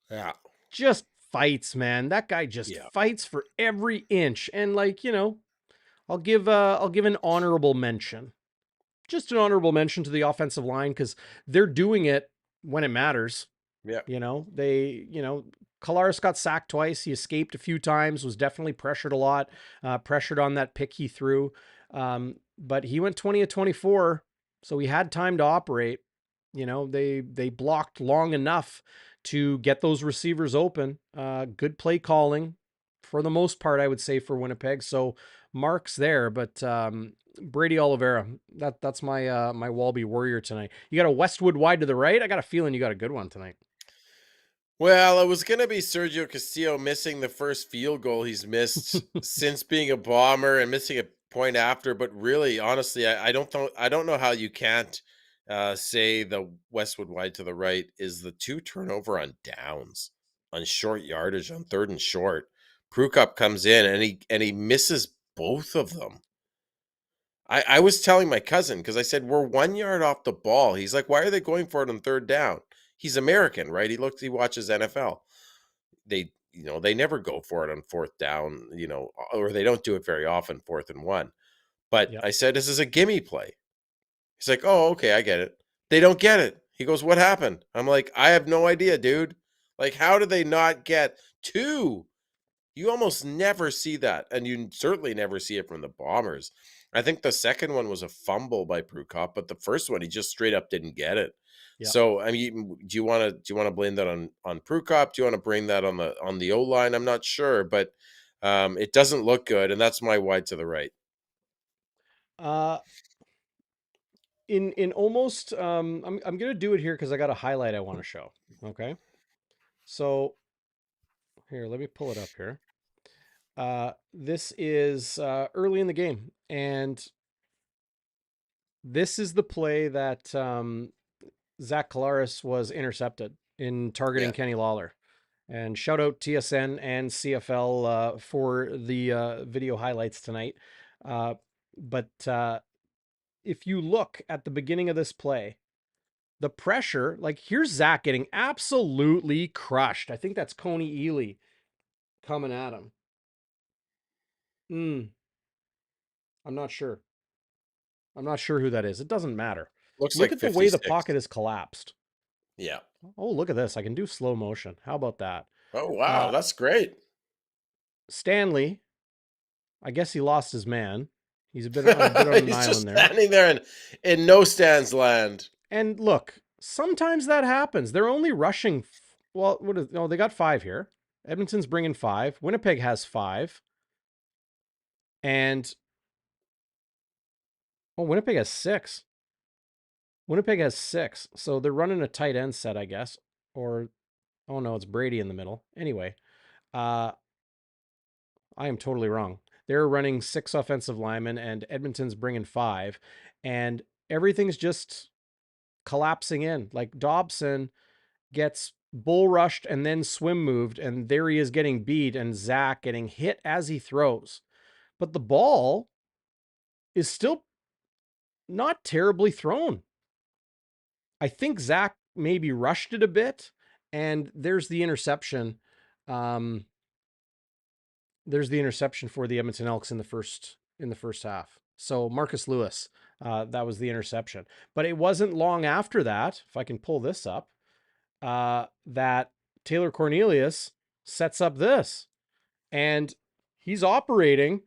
Yeah. just fights, man. That guy just Yeah. fights for every inch. And like, I'll give an honorable mention. Just an honorable mention to the offensive line cuz they're doing it when it matters. Yeah. Kolaris got sacked twice. He escaped a few times, was definitely pressured a lot, pressured on that pick he threw. But he went 20 of 24, so he had time to operate. They blocked long enough to get those receivers open. Good play calling for the most part, I would say, for Winnipeg. So marks there, but Brady Oliveira, that's my Walby Warrior tonight. You got a Westwood wide to the right. I got a feeling you got a good one tonight. Well, it was going to be Sergio Castillo missing the first field goal he's missed since being a Bomber and missing a point after. But really, honestly, I don't know how you can't say the Westwood wide to the right is the 2 turnover on downs on short yardage on 3rd and short. Prukop comes in and he misses both of them. I was telling my cousin because I said we're 1 yard off the ball. He's like, why are they going for it on 3rd down? He's American, right? He watches NFL. They never go for it on 4th down, or they don't do it very often, 4th and 1. But Yep. I said, this is a gimme play. He's like, oh, okay, I get it. They don't get it. He goes, what happened? I'm like, I have no idea, dude. Like, how did they not get 2? You almost never see that. And you certainly never see it from the Bombers. I think the second one was a fumble by Prukop, but the first one, he just straight up didn't get it. Yep. So, I mean, do you want to blame that on Prukop? Do you want to blame that on the O line? I'm not sure, but it doesn't look good, and that's my wide to the right. Uh, in almost I'm gonna do it here because I got a highlight I want to show. Okay, so here, let me pull it up here. This is early in the game, and this is the play that Zach Collaros was intercepted in targeting Yeah. Kenny Lawler. And shout out TSN and CFL for the video highlights tonight. But if you look at the beginning of this play, the pressure, like here's Zach getting absolutely crushed. I think that's Coney Ely coming at him. I'm not sure. I'm not sure who that is. It doesn't matter. Looks Look like at the way the 56. pocket is collapsed. Yeah. Oh, look at this. I can do slow motion. How about that? Oh, wow. Uh, That's great. Stanley, I guess he lost his man. He's a bit on an He's island just there. standing there in no stands land. And look, sometimes that happens. They're only rushing. Well, what is? No, they got 5 here. Edmonton's bringing 5. Winnipeg has 5. And Winnipeg has 6. Winnipeg has 6. So they're running a tight end set, I guess. Or, oh no, it's Brady in the middle. Anyway, I am totally wrong. They're running 6 offensive linemen, and Edmonton's bringing 5. And everything's just collapsing in. Like Dobson gets bull rushed and then swim moved, and there he is getting beat, and Zach getting hit as he throws. But the ball is still not terribly thrown. I think Zach maybe rushed it a bit, and there's the interception. There's the interception for the Edmonton Elks in the first half. So Marcus Lewis, that was the interception. But it wasn't long after that, if I can pull this up, that Taylor Cornelius sets up this, and he's operating,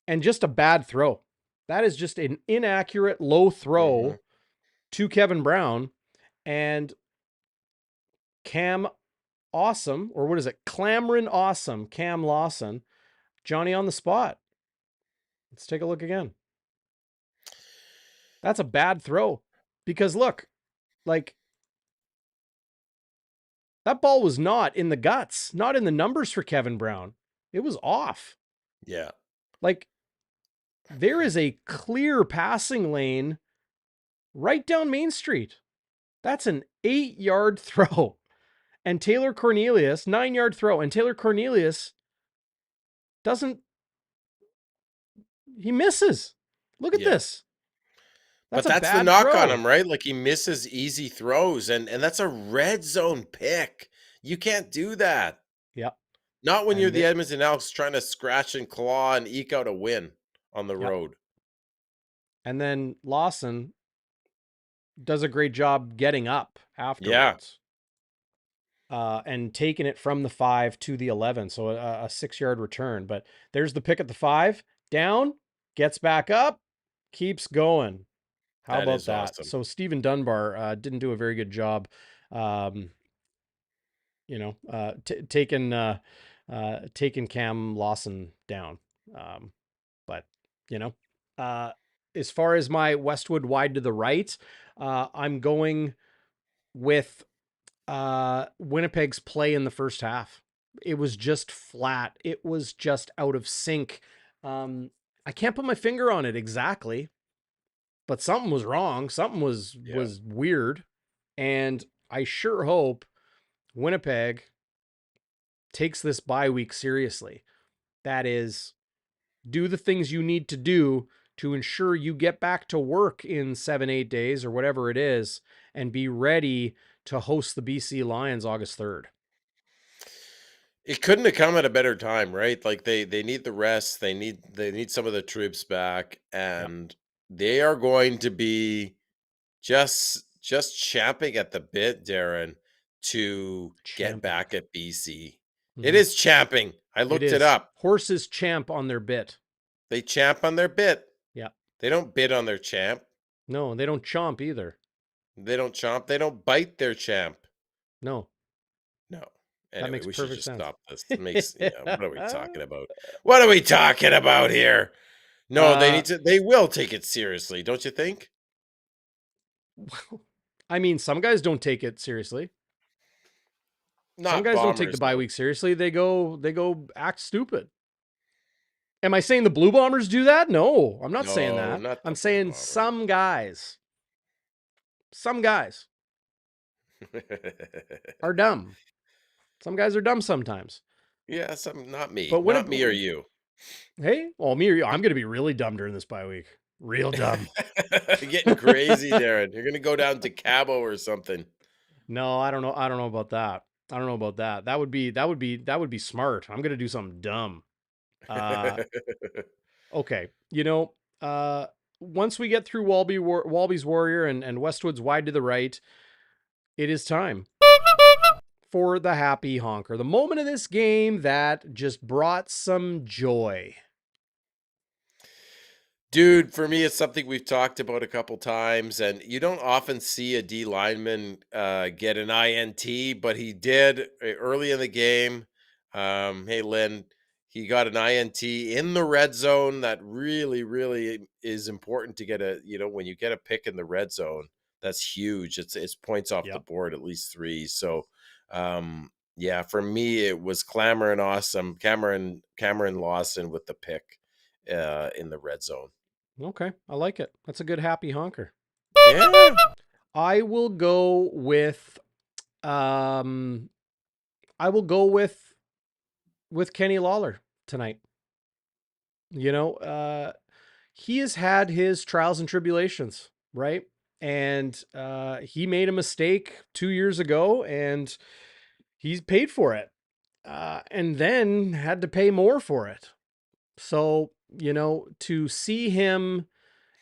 and just a bad throw. That is just an inaccurate low throw to Kevin Brown, and Cam Awesome, or what is it? Clamorin Awesome, Cam Lawson, Johnny on the spot. Let's take a look again. That's a bad throw, because look, like, that ball was not in the guts, not in the numbers for Kevin Brown. It was off. Yeah. Like, there is a clear passing lane right down Main Street. That's an 8-yard throw. And Taylor Cornelius, 9-yard throw. And Taylor Cornelius he misses. Look at this. But that's the knock on him, right? Like, he misses easy throws, and that's a red zone pick. You can't do that. Yep. Not when you're the Edmonton Elks trying to scratch and claw and eke out a win on the road. And then Lawson does a great job getting up afterwards. And taking it from the 5 to the 11. So a 6-yard return. But there's the pick at the 5. Down, gets back up, keeps going. How about that? Awesome. So Stephen Dunbar didn't do a very good job, taking Cam Lawson down. But, as far as my Westwood wide to the right, I'm going with Winnipeg's play in the first half. It was just flat. It was just out of sync. I can't put my finger on it exactly, but something was wrong. Something was weird. And I sure hope Winnipeg takes this bye week seriously. That is, do the things you need to do to ensure you get back to work in 7-8 days or whatever it is, and be ready to host the BC Lions August 3rd. It couldn't have come at a better time, right? Like, they need the rest. They need some of the troops back, and they are going to be just champing at the bit, Darren, to get back at BC. It is champing. I looked it up. Horses champ on their bit. They champ on their bit. Yeah. They don't bit on their champ. No, they don't chomp either. They don't chomp. They don't bite their champ. No. Anyway, we should just sense. stop this. What are we talking about? What are we talking about here? No, they will take it seriously, don't you think? I mean, some guys don't take it seriously. Some Not guys don't take the Bombers, bye though. week seriously. They go act stupid. Am I saying the Blue Bombers do that? No, I'm not saying No, that. not the I'm Blue saying Bombers. some guys. Some guys are dumb. Some guys are dumb sometimes. Yeah, some not me. But Not me or Winnipeg, you. hey, well, me or you, I'm going to be really dumb during this bye week. Real dumb. Getting crazy, Darren. You're gonna go down to Cabo or something. No, I don't know. I don't know about that. I don't know about that. That would be smart. I'm going to do something dumb. Uh, okay. Uh, once we get through Walby's Warrior and Westwood's wide to the right, it is time for the happy honker. The moment of this game that just brought some joy. Dude, for me, it's something we've talked about a couple times, and you don't often see a D lineman get an INT, but he did early in the game. Hey, Lynn, he got an INT in the red zone. That really, really is important to get when you get a pick in the red zone, that's huge. It's points off the Yep. board, at least three. So, yeah, for me, it was clamoring awesome. Cameron Lawson with the pick in the red zone. Okay. I like it. That's a good happy honker. Yeah. I will go with um I will go with Kenny Lawler tonight. He has had his trials and tribulations, right? And he made a mistake 2 years ago and he's paid for it. And then had to pay more for it. So, to see him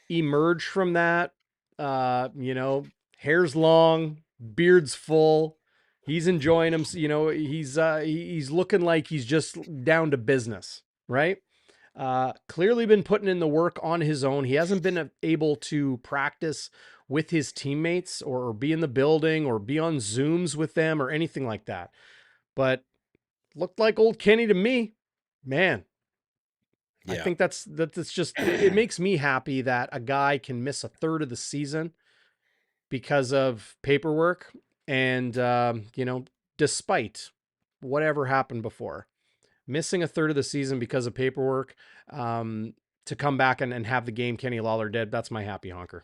emerge from that, hair's long, beard's full. He's enjoying him. He's looking like he's just down to business, right? Clearly been putting in the work on his own. He hasn't been able to practice with his teammates or be in the building or be on Zooms with them or anything like that. But looked like old Kenny to me. Man, I Yeah. think that's just it makes me happy that a guy can miss a third of the season because of paperwork and despite whatever happened before, missing a third of the season because of paperwork, to come back and have the game Kenny Lawler did, that's my happy honker.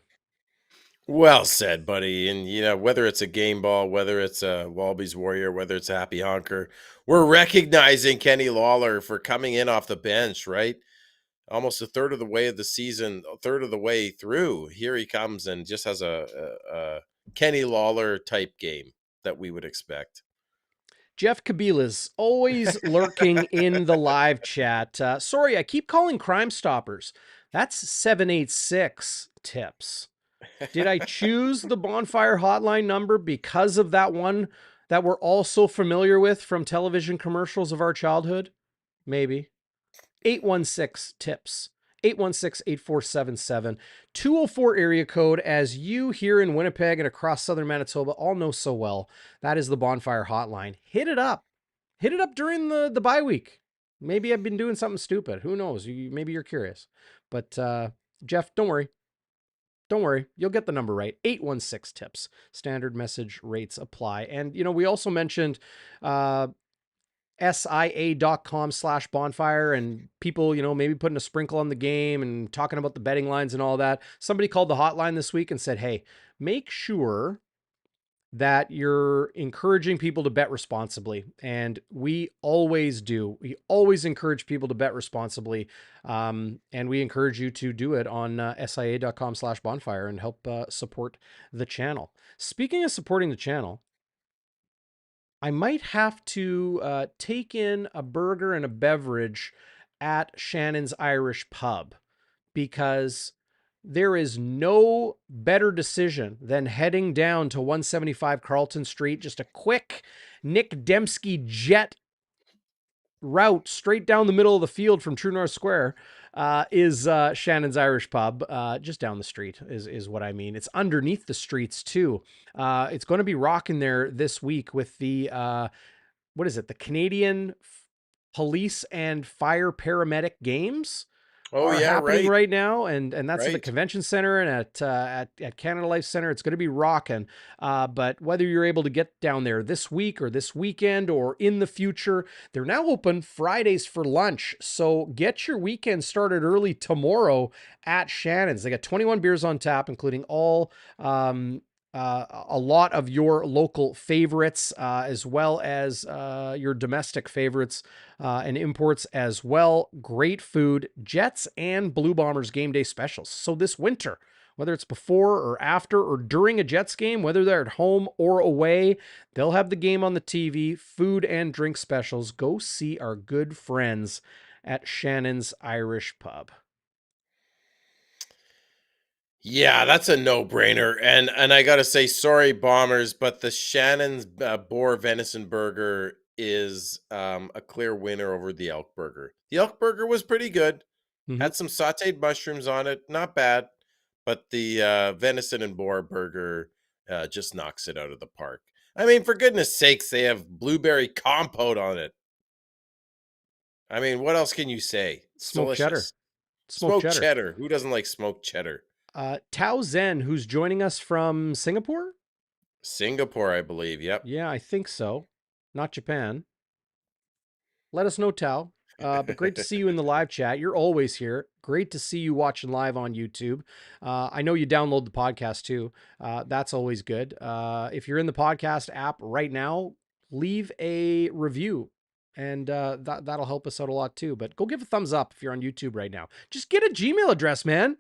Well said, buddy. And whether it's a game ball, whether it's a Walby's Warrior, whether it's a Happy Honker, we're recognizing Kenny Lawler for coming in off the bench, right? Almost a third of the way of the season, a third of the way through. Here he comes and just has a Kenny Lawler type game that we would expect. Jeff Kabila's always lurking in the live chat. Sorry, I keep calling Crime Stoppers. That's 786 tips. Did I choose the Bonfire hotline number because of that one that we're all so familiar with from television commercials of our childhood? Maybe. 816 tips. 816-8477. 204 area code, as you here in Winnipeg and across southern Manitoba all know so well. That is the Bonfire hotline. Hit it up. Hit it up during the bye week. Maybe I've been doing something stupid. Who knows? Maybe you're curious. But Jeff, don't worry. Don't worry, you'll get the number right. 816 tips. Standard message rates apply. And, we also mentioned SIA.com/bonfire and people, maybe putting a sprinkle on the game and talking about the betting lines and all that. Somebody called the hotline this week and said, hey, make sure that you're encouraging people to bet responsibly. And we always do. We always encourage people to bet responsibly. And we encourage you to do it on SIA.com/bonfire and help support the channel. Speaking of supporting the channel, I might have to take in a burger and a beverage at Shannon's Irish Pub, because there is no better decision than heading down to 175 Carlton Street. Just a quick Nick Dembski jet route straight down the middle of the field from True North Square is Shannon's Irish Pub. Just down the street is what I mean. It's underneath the streets too. It's going to be rocking there this week with the what is it? The Canadian Police and Fire Paramedic Games. Oh are yeah, happening right, right now, and that's at the right. convention center and at Canada Life Center. It's going to be rocking. But whether you're able to get down there this week or this weekend or in the future, they're now open Fridays for lunch. So get your weekend started early tomorrow at Shannon's. They got 21 beers on tap, including all a lot of your local favorites, as well as your domestic favorites and imports as well. Great food, Jets and Blue Bombers game day specials. So this winter, whether it's before or after or during a Jets game, whether they're at home or away, they'll have the game on the TV, food and drink specials. Go see our good friends at Shannon's Irish Pub. Yeah, that's a no-brainer, and I gotta say, sorry, Bombers, but the Shannon's boar venison burger is a clear winner over the elk burger. The elk burger was pretty good, Mm-hmm. had some sautéed mushrooms on it, not bad, but the venison and boar burger just knocks it out of the park. I mean, for goodness sakes, they have blueberry compote on it. I mean, what else can you say? It's Smoked cheddar. delicious. Smoked Smoked cheddar. cheddar. Who doesn't like smoked cheddar? Tao Zen, who's joining us from Singapore? Singapore, I believe. Yep. Yeah, I think so. Not Japan. Let us know, Tao. But great to see you in the live chat. You're always here. Great to see you watching live on YouTube. I know you download the podcast too. That's always good. If you're in the podcast app right now, leave a review, and that'll help us out a lot too. But go give a thumbs up if you're on YouTube right now. Just get a Gmail address, man.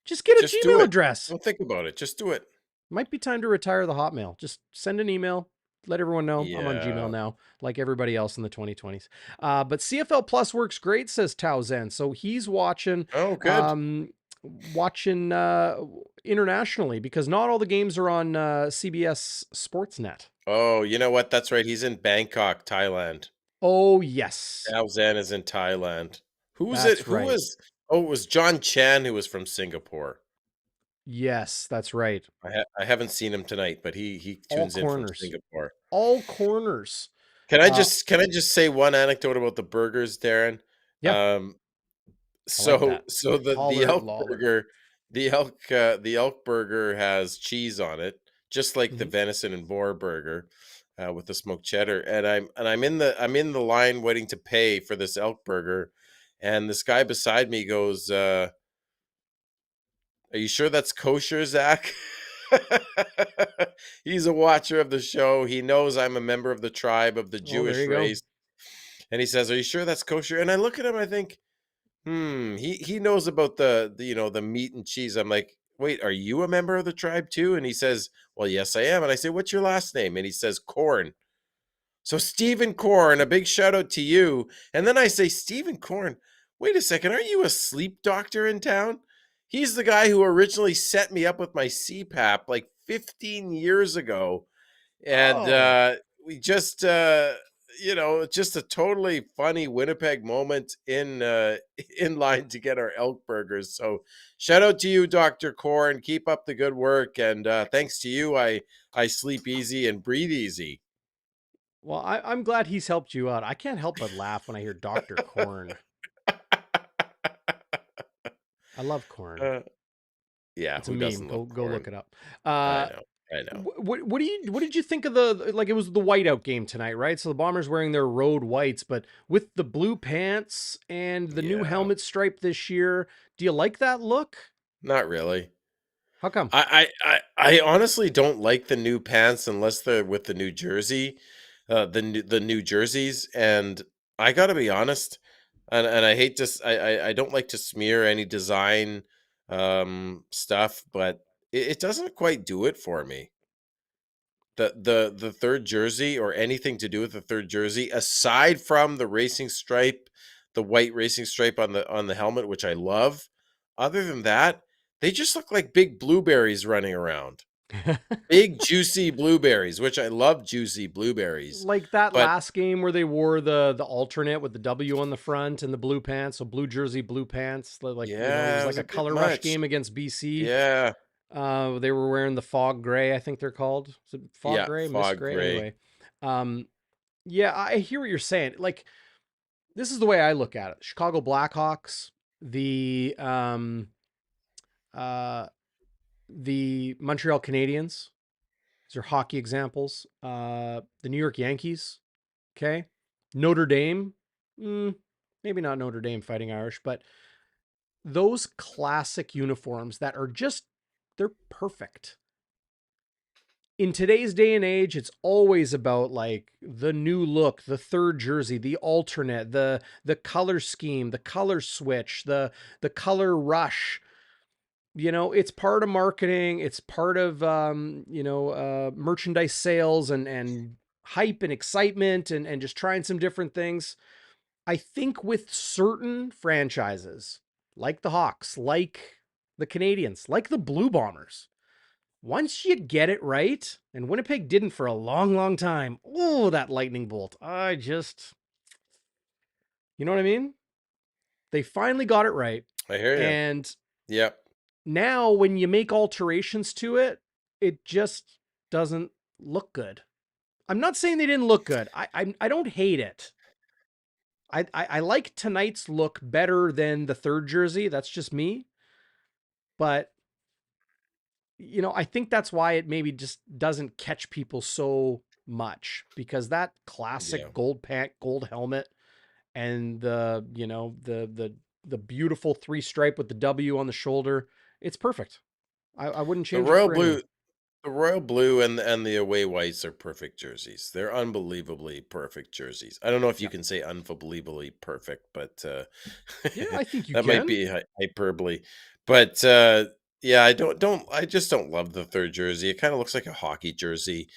Just get a Just do Gmail it. address. Don't think about it. Just do it. Might be time to retire the Hotmail. Just send an email. Let everyone know I'm on Gmail Yeah. now, like everybody else in the 2020s. But CFL Plus works great, says Tao Zen. So he's watching, Oh, good. um, watching internationally because not all the games are on CBS Sportsnet. Oh, you know what? That's right. He's in Bangkok, Thailand. Oh yes, Al Zan is in Thailand. Who was it? that's Who right. was? Oh, it was John Chan who was from Singapore. Yes, that's right. I haven't seen him tonight, but he All tunes in from corners, Singapore. all corners. Uh, Can I just say one anecdote about the burgers, Darren? yeah, Um, I like that. so the Holler at elk Lawler. burger, the elk burger has cheese on it, just like the Mhm. venison and boar burger, with the smoked cheddar. And I'm in the line waiting to pay for this elk burger, and this guy beside me goes, "Are you sure that's kosher, Zach?" He's a watcher of the show. He knows I'm a member of the tribe of the Oh, there Jewish you go. race, and he says, "Are you sure that's kosher?" And I look at him, I think, he knows about the you know, the meat and cheese. I'm like, "Wait, are you a member of the tribe too?" And he says, "Well, yes, I am." And I say, "What's your last name?" And he says, "Corn." So Stephen Corn, a big shout out to you. And then I say, "Stephen Corn, wait a second, aren't you a sleep doctor in town?" He's the guy who originally set me up with my CPAP like 15 years ago, and Oh, we just you know, just a totally funny Winnipeg moment in in line to get our elk burgers. So shout out to you, Dr. Corn. Keep up the good work, and thanks to you, I sleep easy and breathe easy. well, I'm glad he's helped you out. I can't help but laugh when I hear Dr. Corn. I love corn. uh, yeah, It's a who meme. doesn't love Go look corn? it up. I Uh, know, I know. what did you think of the, like, it was the whiteout game tonight, right? So the Bombers wearing their road whites, but with the blue pants and the new Yeah, helmet stripe this year, do you like that look? not really. How come? I honestly don't like the new pants unless they're with the new jersey, the new jerseys. And I got to be honest, and I hate to I don't like to smear any design stuff, but it doesn't quite do it for me. The third jersey or anything to do with the third jersey, aside from the racing stripe, the white racing stripe on the helmet, which I love. Other than that, they just look like big blueberries running around. Big juicy blueberries, which I love juicy blueberries. Like that But last game where they wore the alternate with the W on the front and the blue pants, so blue jersey, blue pants. Like, you know, it yeah, was it like was a a bit color rush much. game against BC. Yeah. They were wearing the fog gray, I think they're called. Is it fog Yeah, gray, mist fog gray? gray. Anyway, um, yeah, I hear what you're saying. Like, this is the way I look at it. Chicago Blackhawks, the uh, the Montreal Canadiens. These are hockey examples. The New York Yankees. Okay. Notre Dame. Maybe not Notre Dame Fighting Irish, but those classic uniforms that are just, they're perfect. In today's day and age, it's always about like the new look, the third jersey, the alternate, the color scheme, the color switch, the color rush. It's part of marketing. It's part of merchandise sales and hype and excitement and just trying some different things. I think with certain franchises, like the Hawks, like the Canadians, like the Blue Bombers, once you get it right, and Winnipeg didn't for a long, long time. Oh, that lightning bolt. You know what I mean? They finally got it right. I hear you. And Yep. now when you make alterations to it, it just doesn't look good. I'm not saying they didn't look good. I don't hate it. I like tonight's look better than the third jersey. That's just me. But I think that's why it maybe just doesn't catch people so much, because that Yeah. classic gold helmet and the beautiful 3-stripe with the W on the shoulder, it's perfect. I wouldn't The change it royal for anything. blue, the royal blue and the away whites are perfect jerseys. They're unbelievably perfect jerseys. I don't know if you Yeah. can say unbelievably perfect, but Yeah, I think you that might can. be hyperbole. But yeah, I just don't love the third jersey. It kind of looks like a hockey jersey.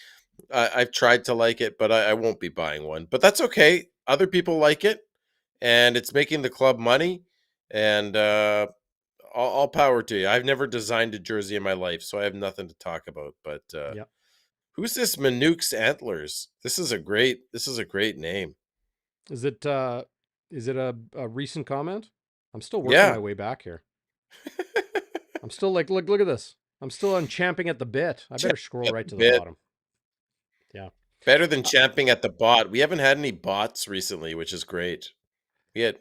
I've tried to like it, but I won't be buying one. But that's okay. Other people like it, and it's making the club money. And all power to you. I've never designed a jersey in my life, so I have nothing to talk about. But Yep. who's this Manuke's Antlers? This is a great name. Is it a recent comment? I'm still working my Yeah. way back here. I'm still like, look at this. I'm still on champing at the bit. I Champ better scroll at right the to the bit. bottom. Yeah. Better than Uh, champing at the bot. We haven't had any bots recently, which is great. We had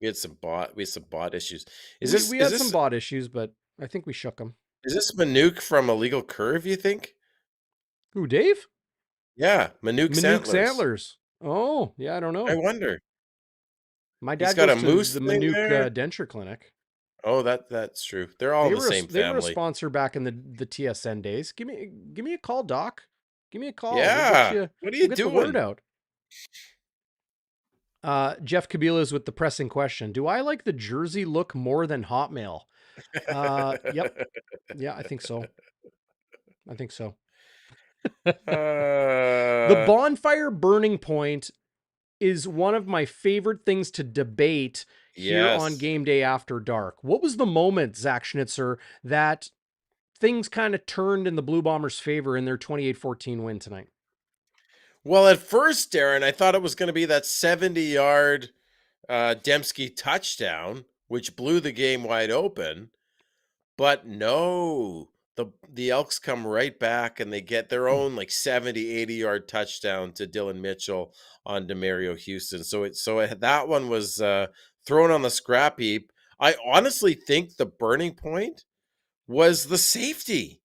we had some bot issues. Is we this we is had some this bot issues, but I think we shook them. is this Manuke from Illegal Curve, you think? Who, Dave? Yeah, Manuke's Manuke's Antlers. antlers. Oh, yeah, I don't I know. wonder. My He's dad got goes a to moose the thing Manuke there. denture clinic. Oh, that's true. They're all in They the were a, same they were a family. sponsor back in the TSN days. Give me a call, Doc. Give me a call. We'll get Yeah. you. What are We'll you get the word doing? out. Jeff Kabila's with the pressing question. Do I like the jersey look more than Hotmail? Yep. Yeah, I think so. I think so. The uh bonfire burning point is one of my favorite things to debate here on yes. Game Day After Dark. What was the moment, Zach Schnitzer, that things kind of turned in the Blue Bombers' favor in their 28-14 win tonight? Well, at first, Darren, I thought it was going to be that 70-yard Dembski touchdown, which blew the game wide open. But no, the Elks come right back and they get their own like 70, 80-yard touchdown to Dylan Mitchell on Demario Houston. That one was thrown on the scrap heap. I honestly think the burning point was the safety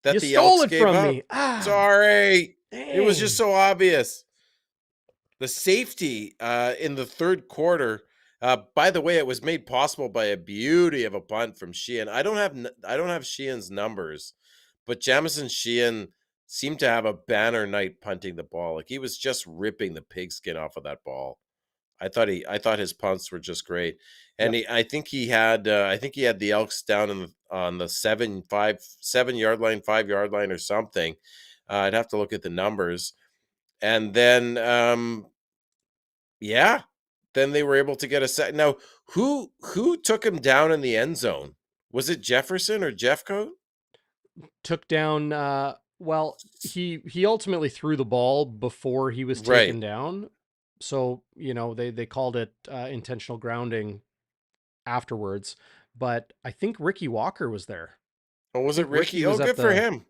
that You the stole Elks it gave from up. me. Ah, Sorry. It was just dang. so obvious. The safety in the third quarter. By the way, it was made possible by a beauty of a bunt from Sheehan. I don't have Sheehan's numbers, but Jamison Sheehan seemed to have a banner night punting the ball. Like he was just ripping the pigskin off of that ball. I thought his punts were just great, and Yep. I think he had the Elks down on the 7 yard line, 5 yard line or something. I'd have to look at the numbers, and then yeah. Then they were able to get a set. Now, who took him down in the end zone? Was it Jefferson or Jeffcoat? Took down well, he ultimately threw the ball before he was Right. taken down. So, they called it intentional grounding afterwards, but I think Ricky Walker was there. Or I was it think Ricky Ricky? Oh, was at good for the him.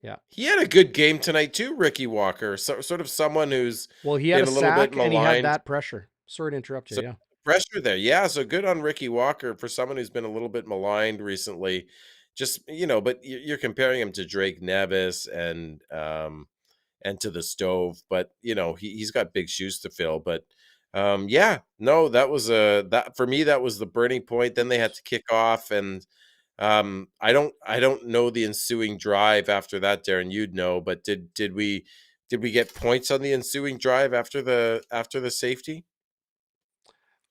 yeah. He had a good game tonight too, Ricky Walker. Sort of someone who's Well, he had a been a little bit sack and he had maligned. that pressure. Sorry to interrupt you. So Yeah. pressure there. Yeah, so good on Ricky Walker for someone who's been a little bit maligned recently. Just, but you're comparing him to Drake Nevis and to the stove, but he's got big shoes to fill. But yeah, no, that for me, that was the burning point. Then they had to kick off, and I don't know the ensuing drive after that, Darren. You'd know, but did we get points on the ensuing drive after the safety?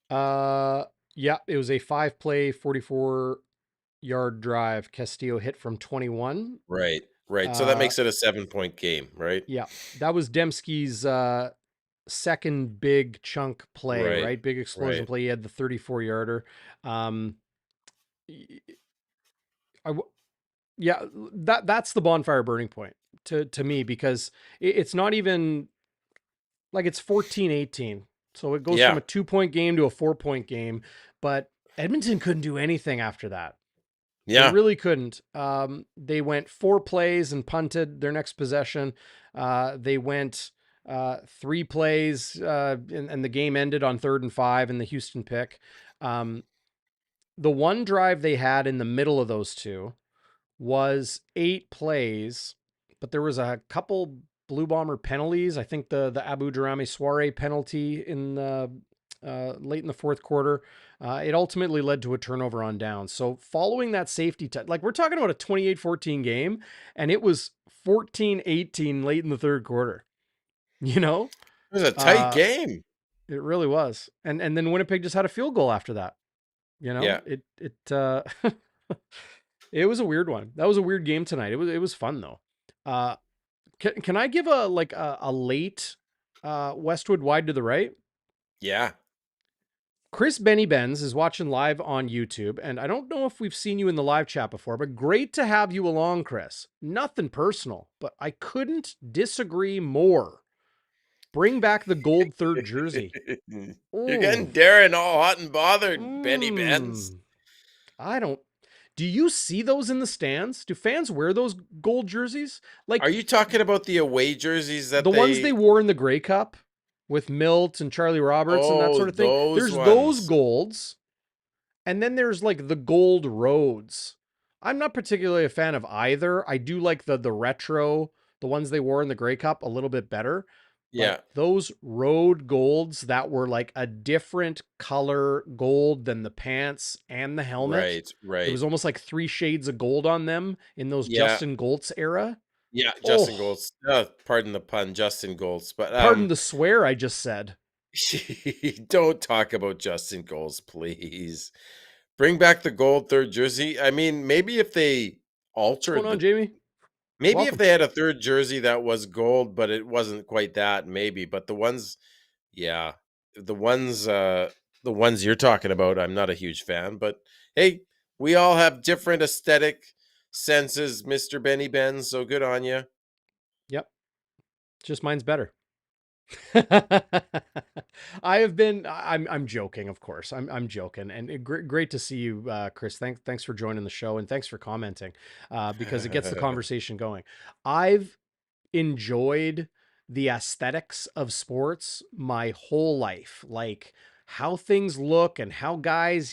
Uh, yeah, it was a 5-play, 44-yard drive. Castillo hit from 21. Right, right. So that Uh, makes it a 7-point game, right? yeah, that was Dembski's second big chunk play, Right, right? Big explosion right. play. He had the 34-yarder. Um, I w- yeah, that's the bonfire burning point to me, because it's not even like it's 14-18. So it goes from Yeah, a 2-point game to a 4-point game, but Edmonton couldn't do anything after that. They yeah. really couldn't. They went 4 plays and punted their next possession. They went 3 plays, and the game ended on 3rd and 5 in the Houston pick. Um, the one drive they had in the middle of those two was 8 plays, but there was a couple Blue Bomber penalties. I think the Abu Daramy-Swaray penalty in the late in the fourth quarter. It ultimately led to a turnover on downs. So following that safety like we're talking about a 28-14 game, and it was 14-18 late in the third quarter. You know, It was a tight uh, game. it really was. And then Winnipeg just had a field goal after that. You know, Yeah, it was a weird one. That was a weird game tonight. It was fun though. Uh, can I give a late Westwood wide to the right? yeah, Chris Benny Benz is watching live on YouTube, and I don't know if we've seen you in the live chat before, but great to have you along, Chris. Nothing personal, but I couldn't disagree more. Bring back the gold third jersey. You're Ooh. getting Darren all hot and bothered, Benny Benz. Mm. I don't. Do you see those in the stands? Do fans wear those gold jerseys? Are Like you talking about the away jerseys the that ones they they wore in the Grey Cup with Milt and Charlie Roberts and that Oh, sort of thing? those There's those ones. golds, and then there's like the gold roads. I'm not particularly a fan of either. I do like the retro, the ones they wore in the Grey Cup a little bit better. But Yeah, those road golds that were like a different color gold than the pants and the helmet. right, It right. was almost like 3 shades of gold on them in those Yeah, Justin Goltz era. yeah, Justin Oh, Golds. Pardon the pun, Justin Golds. But pardon the swear I just said. don't talk about Justin Golds, please. Bring back the gold third jersey. I mean, maybe if they What's going altered on, the Jamie? maybe if Welcome. they had a third jersey that was gold, but it wasn't quite that, maybe. But the ones, yeah, the ones, uh, the ones you're talking about, I'm not a huge fan. But hey, we all have different aesthetic senses, Mister Benny Benz. So good on you. Yep. Just mine's better. I'm joking, of course. I'm joking, and great to see you, Chris. Thanks for joining the show, and thanks for commenting, because it gets the conversation going. I've enjoyed the aesthetics of sports my whole life, like how things look and how guys,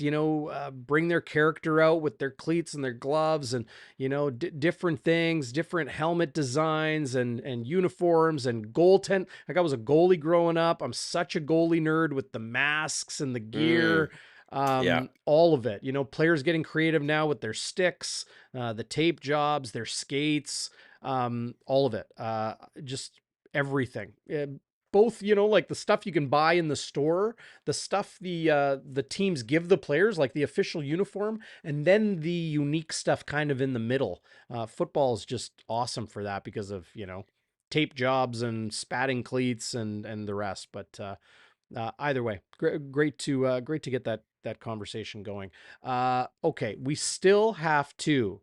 bring their character out with their cleats and their gloves, and different things, different helmet designs and uniforms and goaltend. Like I was a goalie growing up. I'm such a goalie nerd with the masks and the Mm, gear. yeah, All of it, players getting creative now with their sticks, the tape jobs, their skates, all of it, just everything. Both, like the stuff you can buy in the store, the stuff the teams give the players, like the official uniform, and then the unique stuff kind of in the middle. Football is just awesome for that because of tape jobs and spatting cleats and the rest. But either way, great to get that conversation going. Okay, we still have to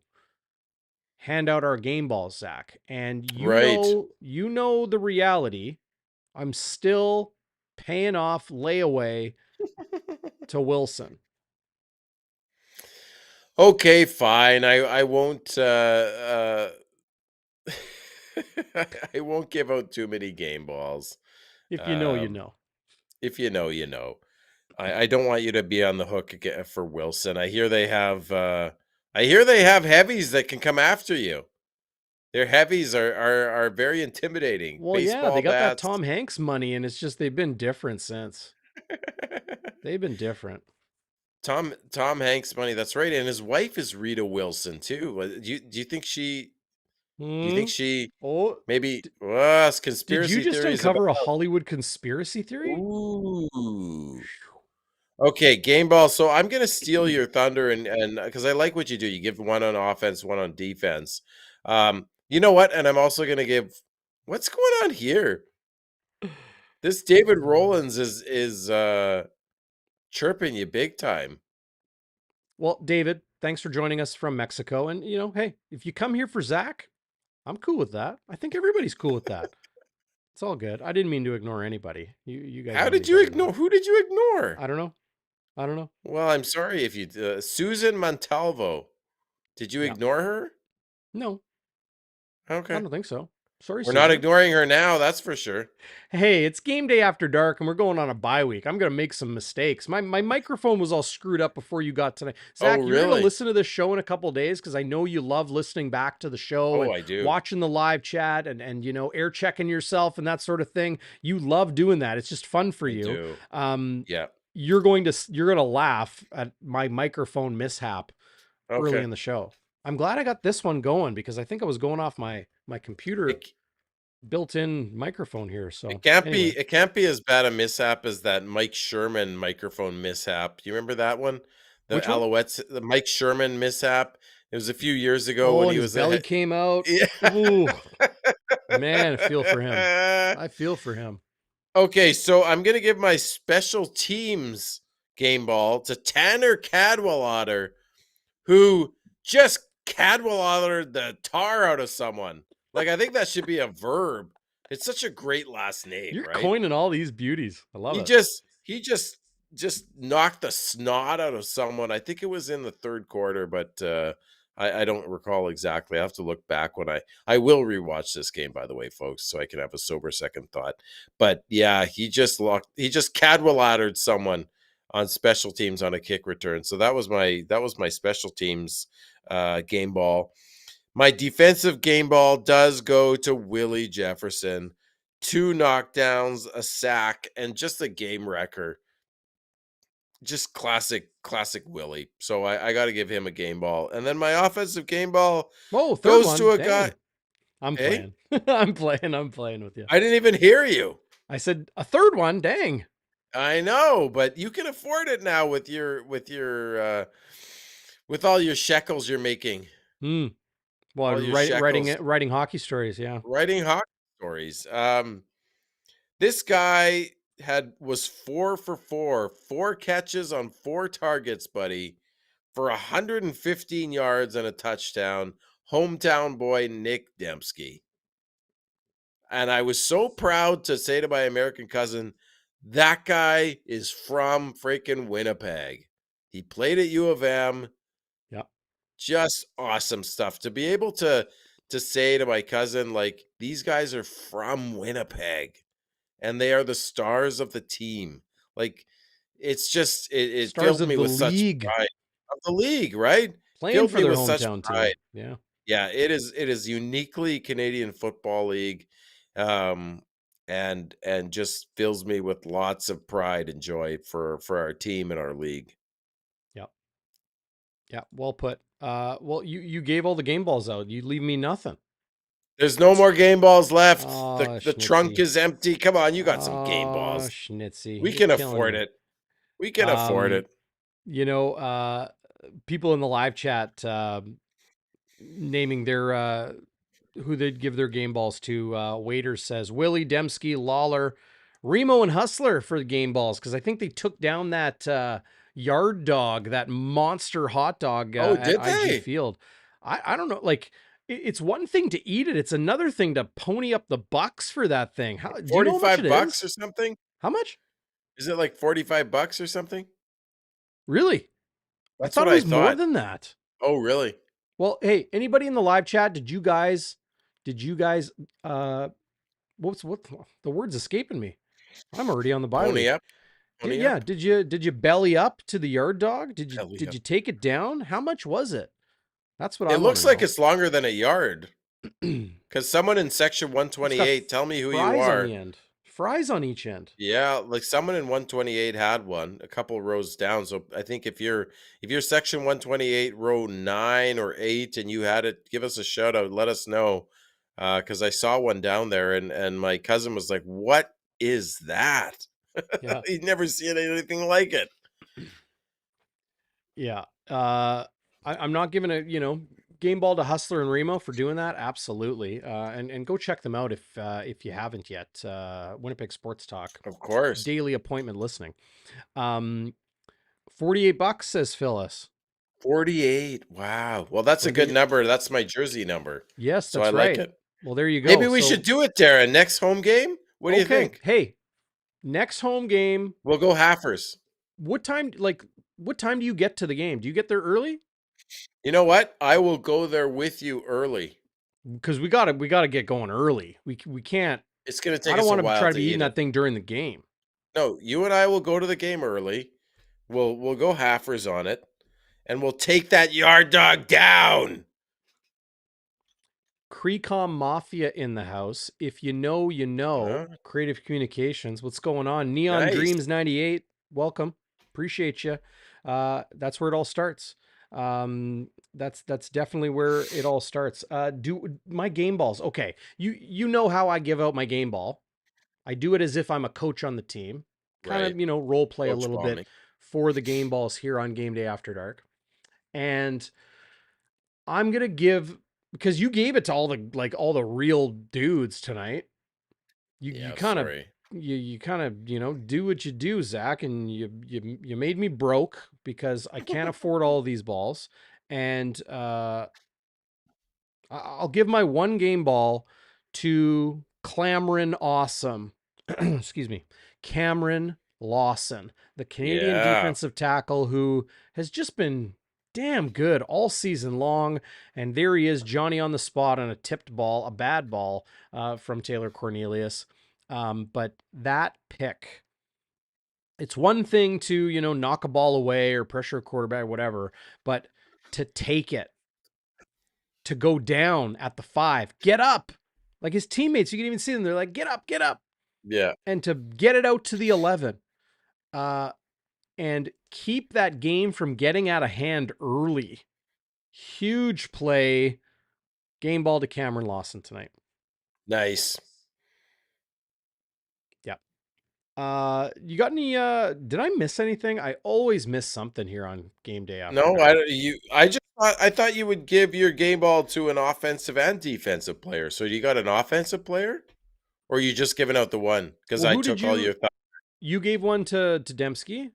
hand out our game balls, Zach. And right. the reality. I'm still paying off layaway to Wilson. Okay, fine. I won't. I won't give out too many game balls. If you know, you Um, know. if you know, you know. I don't want you to be on the hook again for Wilson. I hear they have heavies that can come after you. Their heavies are very intimidating. Well, yeah, they Baseball got that bats. Tom Hanks money, and it's just they've been different since. They've been different. Tom Hanks money. That's right, and his wife is Rita Wilson too. Do you think Hmm. she Oh, maybe? d- Well, did you conspiracy just theories uncover a about. Hollywood conspiracy theory? Ooh. Okay, game ball. So I'm gonna steal your thunder and because I like what you do. You give one on offense, one on defense. You know what? And I'm also gonna give. What's going on here? This David Rollins is chirping you big time. Well, David, thanks for joining us from Mexico. And, hey, if you come here for Zach, I'm cool with that. I think everybody's cool with that. It's all good. I didn't mean to ignore anybody. You guys How know me did you better than ignore? that. Who did you ignore? I don't know. I don't know. Well, I'm sorry if you. Susan Montalvo. Did you Yeah. ignore her? No, I Okay. don't think so. Sorry, We're not Susan. ignoring her now, that's for sure. Hey, it's game day after dark and we're going on a bye week. I'm going to make some mistakes. My microphone was all screwed up before you got tonight. Oh, Zach, you're going to really? listen to this show in a couple days because I know you love listening back to the show Oh, and I do. watching the live chat and air checking yourself and that sort of thing. You love doing that. It's just fun for I you. do. Um, Yeah. you're going to laugh at my microphone mishap early Okay. in the show. I'm glad I got this one going because I think I was going off my computer It built-in microphone here. So it can't be anyway, it can't be as bad a mishap as that Mike Sherman microphone mishap. Do you remember that one? The which one? Alouettes, the Mike Sherman mishap. It was a few years ago Oh, when and he his was belly came out. Ooh, man, I feel for him. Yeah. I feel for him. Okay, so I'm gonna give my special teams game ball to Tanner Cadwallader, who just Cadwalladered the tar out of someone. Like, I think that should be a verb. It's such a great last name, You're right? coining all these beauties. I love He it. just he just just knocked the snot out of someone. I think it was in the third quarter, but I don't recall exactly. I have to look back when I will rewatch this game, by the way, folks, so I can have a sober second thought. But yeah, he just Cadwalladered someone on special teams on a kick return. So that was my special teams game ball. My defensive game ball does go to Willie Jefferson. 2 knockdowns, a sack, and just a game wrecker. Just classic Willie. So I got to give him a game ball. And then my offensive game ball Oh, third goes one. to a guy. Dang. I'm Hey, playing. I'm playing with you. I didn't even hear you. I said a third one. Dang. I know, but you can afford it now with all your shekels you're making. Hmm. Well, All your writing shekels. it, writing hockey stories. Yeah. Writing hockey stories. This guy was 4 for 4, 4 catches on 4 targets, buddy, for 115 yards and a touchdown. Hometown boy Nick Dembski. And I was so proud to say to my American cousin, that guy is from freaking Winnipeg. He played at U of M. Yeah. Just awesome stuff to be able to say to my cousin, like, these guys are from Winnipeg and they are the stars of the team. Like, it's just it Stars filled of me the with such league pride of the league, right? playing Filled for me their with such hometown pride. team. Yeah. Yeah, it is uniquely Canadian Football League, um, and just fills me with lots of pride and joy for our team and our league. Yeah. Yeah. Well put. Well, you gave all the game balls out. You leave me nothing. There's no more game balls left. The Oh, the trunk Schnitzy. is empty. Come on, you got some game Oh, balls. Schnitzy. We You're can killing afford me. it. We can afford Um, it. you know, people in the live chat naming their who they'd give their game balls to. Waiters says Willie Dembski, Lawler, Remo, and Hustler for the game balls because I think they took down that yard dog, that monster hot dog Oh, at did IG they? Field. I don't know, like. It's one thing to eat it. It's another thing to pony up the bucks for that thing. How do you know how much it 45 bucks is? or something? How much? Is it like 45 bucks or something? Really? I That's thought what it I was more thought. than that. Oh, really? Well, hey, anybody in the live chat, did you guys what the word's escaping me. I'm already on the bye Pony week. up? Pony Yeah, up? did you belly up to the yard dog? Belly Did up. you take it down? How much was it? That's what I It want to looks like know. it's longer than a yard. Because someone in section It's got 128, tell me who you fries on are. the end. Fries on each end. Yeah, like someone in 128 had one a couple rows down. So I think if you're section 128 row 9 or 8 and you had it, give us a shout out, let us know. Cuz I saw one down there and my cousin was like, "What is that?" Yeah. He'd never seen anything like it. Yeah. I'm not giving a, game ball to Hustler and Remo for doing that. Absolutely. And go check them out if you haven't yet. Winnipeg Sports Talk, Of course. daily appointment listening. 48 bucks, says Phyllis. 48. Wow. Well, that's a For good the number. That's my jersey number. Yes, So I that's like right. it. Well, there you Maybe go. we should So, do it, Darren. Next home game? What do you okay. think? Hey, next home game, We'll go halfers. what time do you get to the game? Do you get there early? You know what? I will go there with you early. Because we gotta get going early. We can't. It's going to I take don't us a want to while try to to be eating eat it. that thing during the game. No, you and I will go to the game early. We'll go halfers on it, and we'll take that yard dog down. Crecom Mafia in the house. If you know, you know. Huh? Creative Communications. What's going on? Neon Nice. Dreams 98. Welcome. Appreciate you. That's where it all starts. That's definitely where it all starts. Do my game balls. Okay. You know how I give out my game ball. I do it as if I'm a coach on the team. Kind Right. of, role play a Coach little bit Bombing. for the game balls here on Game Day After Dark. And I'm gonna give, because you gave it to all the real dudes tonight. You Yeah, kind of sorry. you kind of do what you do, Zach, and you made me broke because I can't afford all of these balls, and I'll give my one game ball to Cameron Awesome. Excuse me, Cameron Lawson, the Canadian Yeah. defensive tackle who has just been damn good all season long. And there he is, Johnny on the spot on a tipped ball, a bad ball from Taylor Cornelius. But that pick, it's one thing to, knock a ball away or pressure a quarterback, whatever, but to take it, to go down at the 5, get up. Like his teammates, you can even see them. They're like, get up, get up. Yeah. And to get it out to the 11 and keep that game from getting out of hand early. Huge play. Game ball to Cameron Lawson tonight. Nice. Yep. You got any, did I miss anything? I always miss something here on Game Day After No, Dark. I thought you would give your game ball to an offensive and defensive player. So you got an offensive player? Or are you just giving out the one? Because Well, I who did took all your you gave one to Dembski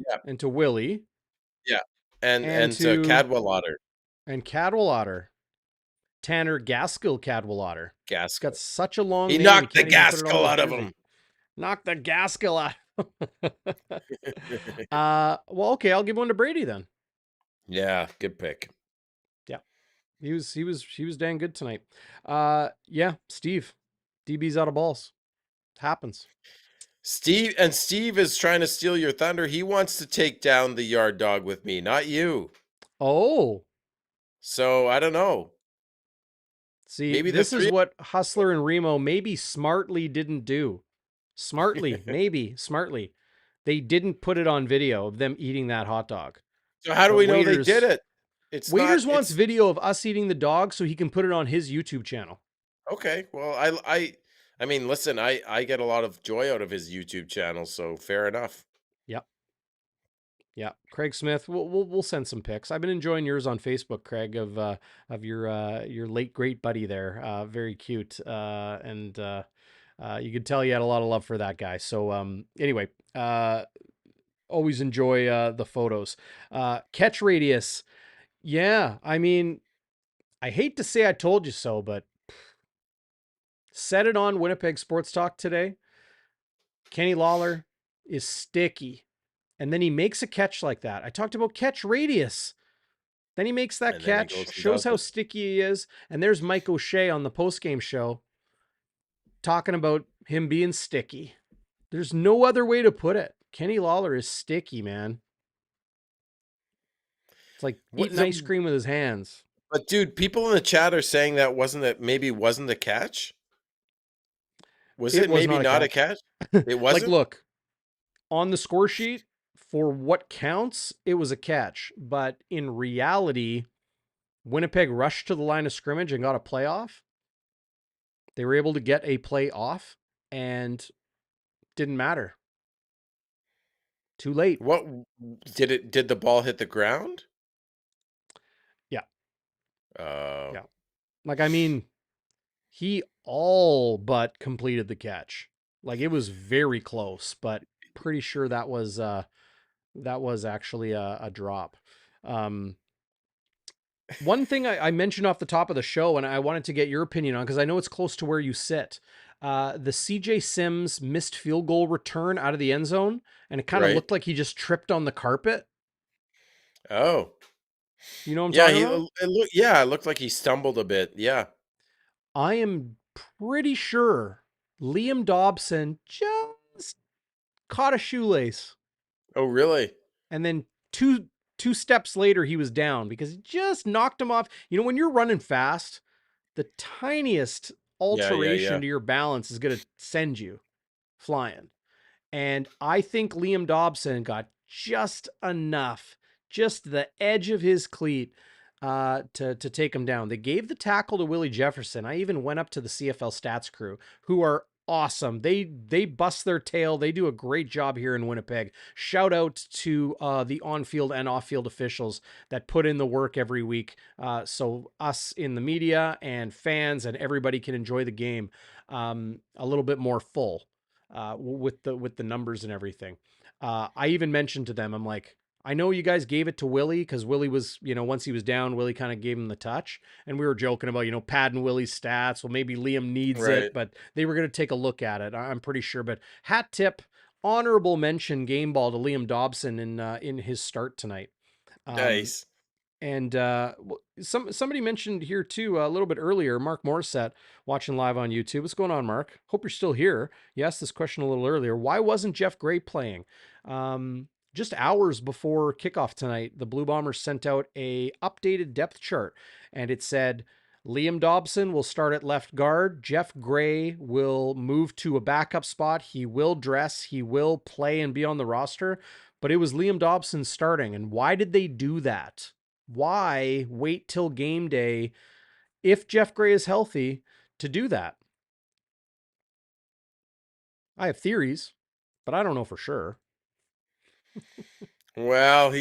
Yeah. and to Willie Yeah. And and to to Cadwallader. Cadwallader, Tanner Gaskill Cadwallader. It's got Gaskell. such a long He name, he knocked the can't even put it on Gaskell his out of jersey. him. Knock the Gaskill out. Well, okay, I'll give one to Brady then. Yeah, good pick. Yeah. He was dang good tonight. Yeah, Steve. DB's out of balls. Happens. Steve is trying to steal your thunder. He wants to take down the yard dog with me, not you. Oh, So I don't know. see, Maybe the this is three. what Hustler and Remo maybe smartly didn't do. Smartly. They didn't put it on video of them eating that hot dog. So how do But we know they did it? It's not. Waiters wants It's video of us eating the dog so he can put it on his YouTube channel. okay. Well, I mean, listen. I get a lot of joy out of his YouTube channel, so fair enough. Yep. Yeah, Craig Smith. We'll send some pics. I've been enjoying yours on Facebook, Craig, of your late great buddy there. Very cute, and you could tell you had a lot of love for that guy. So anyway, always enjoy the photos. Catch radius. Yeah, I mean, I hate to say I told you so, but said it on Winnipeg Sports Talk today. Kenny Lawler is sticky. And then he makes a catch like that. I talked about catch radius. Then he makes that And then he catch, goes and shows does how it. sticky he is. And there's Mike O'Shea on the postgame show talking about him being sticky. There's no other way to put it. Kenny Lawler is sticky, man. It's like What? eating No, ice cream with his hands. but dude, people in the chat are saying that maybe wasn't a catch. Was It it was maybe not a not a catch. catch? It Like, wasn't. look, on the score sheet, for what counts, it was a catch. But in reality, Winnipeg rushed to the line of scrimmage and got a playoff. They were able to get a play off and didn't matter. Too late. What did it? Did the ball hit the ground? Yeah. Uh, Yeah. Like, I mean, he all but completed the catch. Like, it was very close, but pretty sure that was actually a drop. One thing I mentioned off the top of the show, and I wanted to get your opinion on, because I know it's close to where you sit. The CJ Sims missed field goal return out of the end zone, and it kind of right. looked like he just tripped on the carpet. Oh, You know what I'm yeah. talking about? Yeah, it looked like he stumbled a bit. Yeah. I am pretty sure Liam Dobson just caught a shoelace, Oh, really? and then two steps later he was down because he just knocked him off. You know, when you're running fast, the tiniest Yeah, yeah, yeah. alteration to your balance is going to send you flying. And I think Liam Dobson got just enough, just the edge of his cleat to take him down. They gave the tackle to Willie Jefferson. I even went up to the CFL stats crew, who are awesome. They bust their tail. They do a great job here in Winnipeg. Shout out to the on-field and off-field officials that put in the work every week, so us in the media and fans and everybody can enjoy the game a little bit more full with the numbers and everything. I even mentioned to them, I'm like, I know you guys gave it to Willie because Willie was, you know, once he was down, Willie kind of gave him the touch. And we were joking about, you know, padding Willie's stats. Well, maybe Liam needs Right. it, but they were going to take a look at it. I'm pretty sure. But hat tip, honorable mention game ball to Liam Dobson in his start tonight. Um, Nice. and somebody mentioned here too a little bit earlier, Mark Morissette watching live on YouTube. What's going on, Mark? Hope you're still here. You asked this question a little earlier. Why wasn't Jeff Gray playing? Just hours before kickoff tonight, the Blue Bombers sent out a updated depth chart, and it said Liam Dobson will start at left guard. Jeff Gray will move to a backup spot. He will dress. He will play and be on the roster. But it was Liam Dobson starting. And why did they do that? Why wait till game day if Jeff Gray is healthy to do that? I have theories, but I don't know for sure. Well,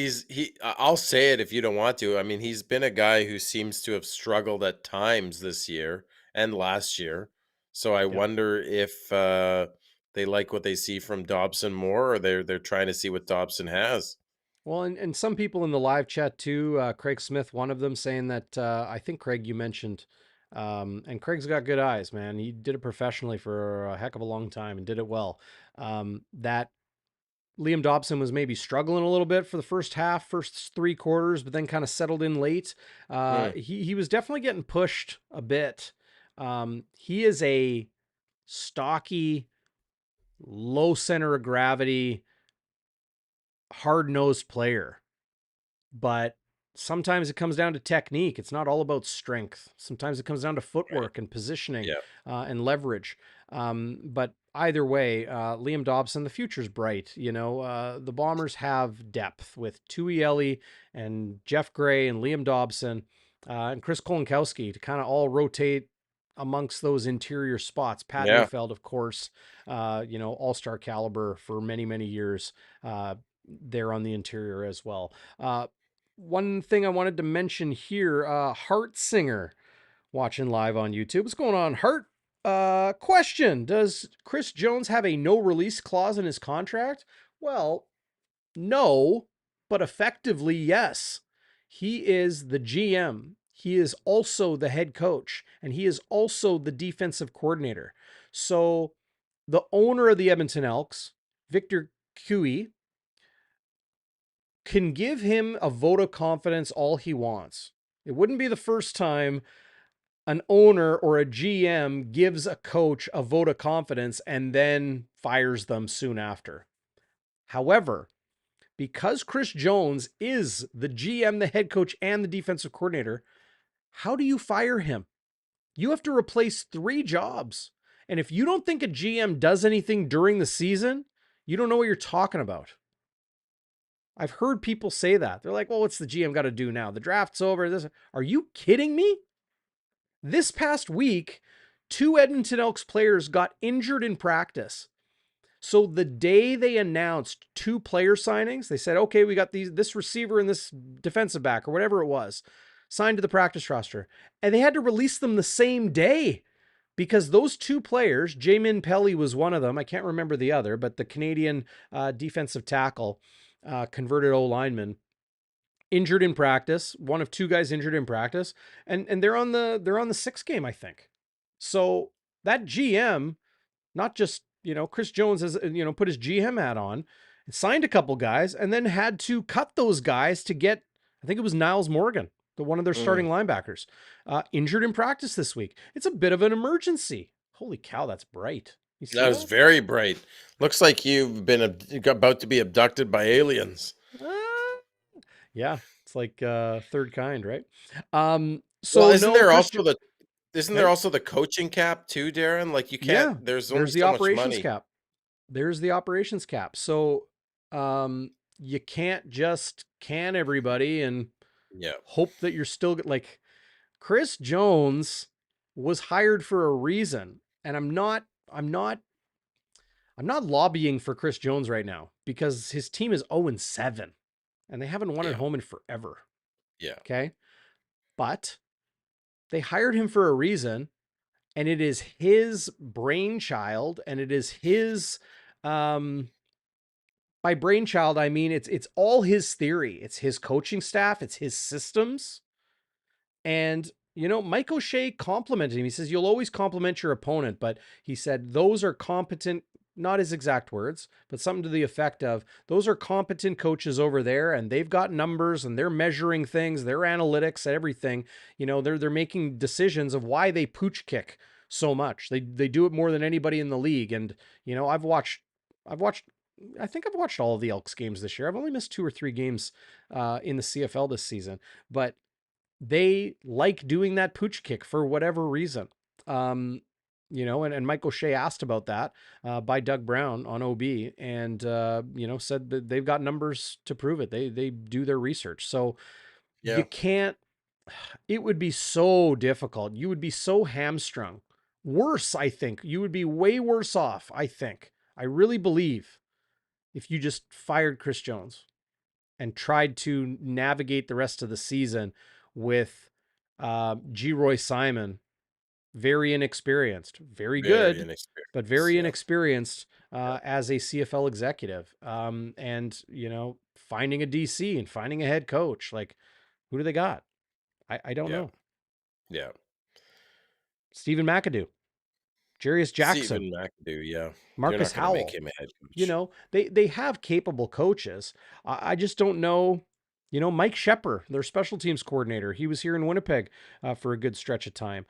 I'll say it if you don't want to. I mean, he's been a guy who seems to have struggled at times this year and last year. So I Yep. wonder if they like what they see from Dobson more, or they're trying to see what Dobson has. Well, and some people in the live chat too, Craig Smith, one of them, saying that I think, Craig, you mentioned, and Craig's got good eyes, man. He did it professionally for a heck of a long time and did it well. That Liam Dobson was maybe struggling a little bit for the first half, first three quarters, but then kind of settled in late. Hmm. He was definitely getting pushed a bit. He is a stocky, low center of gravity, hard nosed player, but sometimes it comes down to technique. It's not all about strength. Sometimes it comes down to Right. footwork and positioning Yeah. and leverage. But either way, Liam Dobson, the future's bright. You know, the Bombers have depth with Tui Ellie and Jeff Gray and Liam Dobson and Chris Kolinkowski to kind of all rotate amongst those interior spots. Pat Yeah. Neufeld, of course, you know, all-star caliber for many, many years there on the interior as well. One thing I wanted to mention here, Heart Singer watching live on YouTube. What's going on, Heart? Question: does Chris Jones have a no release clause in his contract? Well, no, but effectively, yes. He is the GM. He is also the head coach, and he is also the defensive coordinator. So the owner of the Edmonton Elks, Victor Cui, can give him a vote of confidence all he wants. It wouldn't be the first time an owner or a GM gives a coach a vote of confidence and then fires them soon after. However, because Chris Jones is the GM, the head coach, and the defensive coordinator, how do you fire him? You have to replace 3 jobs. And if you don't think a GM does anything during the season, you don't know what you're talking about. I've heard people say that. They're like, well, what's the GM got to do now? The draft's over. Are you kidding me? This past week, 2 Edmonton Elks players got injured in practice. So the day they announced 2 player signings, they said, okay, we got this receiver and this defensive back or whatever it was signed to the practice roster. And they had to release them the same day because those 2 players, Jamin Pelly was one of them. I can't remember the other, but the Canadian defensive tackle, converted O-lineman, injured in practice. One of 2 guys injured in practice, and they're on the 6 game, I think. So that GM, not just, Chris Jones has, put his GM hat on, signed a couple guys, and then had to cut those guys to get, I think it was Niles Morgan, one of their starting linebackers, injured in practice this week. It's a bit of an emergency. Holy cow, that's bright. You see That was that? very bright. Looks like you've been about to be abducted by aliens. Yeah, it's like third kind, right? Well, So no, isn't there okay. also the coaching cap too, Darren? Like you can't. Yeah, There's only there's the so much operations money. cap. There's the operations cap. So you can't just can everybody and Yeah. hope that you're still like Chris Jones was hired for a reason. And I'm not lobbying for Chris Jones right now because his team is 0-7 and they haven't won at Yeah. home in forever. Yeah. Okay. But they hired him for a reason, and it is his brainchild, and it is his, by brainchild, I mean, it's all his theory. It's his coaching staff. It's his systems. And, Mike O'Shea complimented him. He says, you'll always compliment your opponent, but he said, those are competent, not his exact words, but something to the effect of, those are competent coaches over there, and they've got numbers, and they're measuring things, their analytics, everything. They're making decisions of why they pooch kick so much. They do it more than anybody in the league. And, I've watched, I think I've watched all of the Elks games this year. I've only missed 2 or 3 games in the CFL this season, but they like doing that pooch kick for whatever reason. And Mike O'Shea asked about that by Doug Brown on OB, and said that they've got numbers to prove it. They do their research. So you Yeah. can't. It would be so difficult. You would be so hamstrung. Worse, I think. You would be way worse off, I think. I really believe if you just fired Chris Jones and tried to navigate the rest of the season with G. Roy Simon, very inexperienced, very Very good, but inexperienced. very Yeah. inexperienced Yeah. as a CFL executive. And, finding a DC and finding a head coach, like, who do they got? I don't Yeah. know. Yeah. Stephen McAdoo, Jarius Jackson, Stephen McAdoo. Yeah. They're Marcus not going to make Howell. him a head coach. They have capable coaches. I just don't know. Mike Shepper, their special teams coordinator, he was here in Winnipeg for a good stretch of time.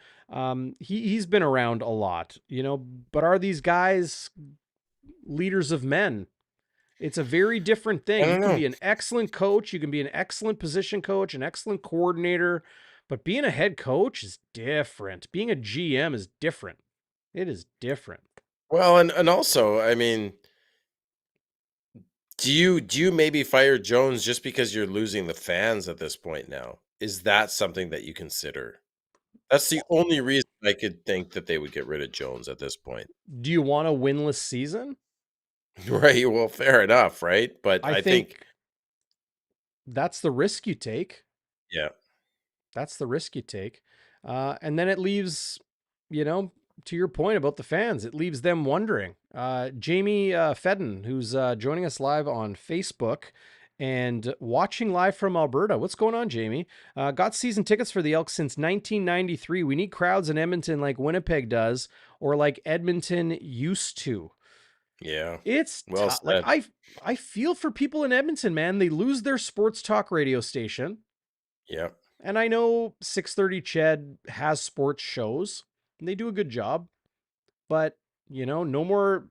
He's been around a lot, but are these guys leaders of men? It's a very different I thing. You don't can know. be an excellent coach, you can be an excellent position coach, an excellent coordinator, but being a head coach is different. Being a GM is different. It is different. Well, and also, I mean, do you maybe fire Jones just because you're losing the fans at this point now? Is that something that you consider? That's the only reason I could think that they would get rid of Jones at this point. Do you want a winless season? Right. Well, fair enough, right? But I I think, think that's the risk you take. yeah, That's the risk you take. And then it leaves, you know, to your point about the fans, it leaves them wondering. Jamie Fedden, who's joining us live on Facebook and watching live from Alberta. What's going on, Jamie? Got season tickets for the Elks since 1993. We need crowds in Edmonton like Winnipeg does, or like Edmonton used to. yeah. It's Well tough. Like said. I feel for people in Edmonton, man. They lose their sports talk radio station. Yeah. And I know 630 Ched has sports shows and they do a good job, but no more,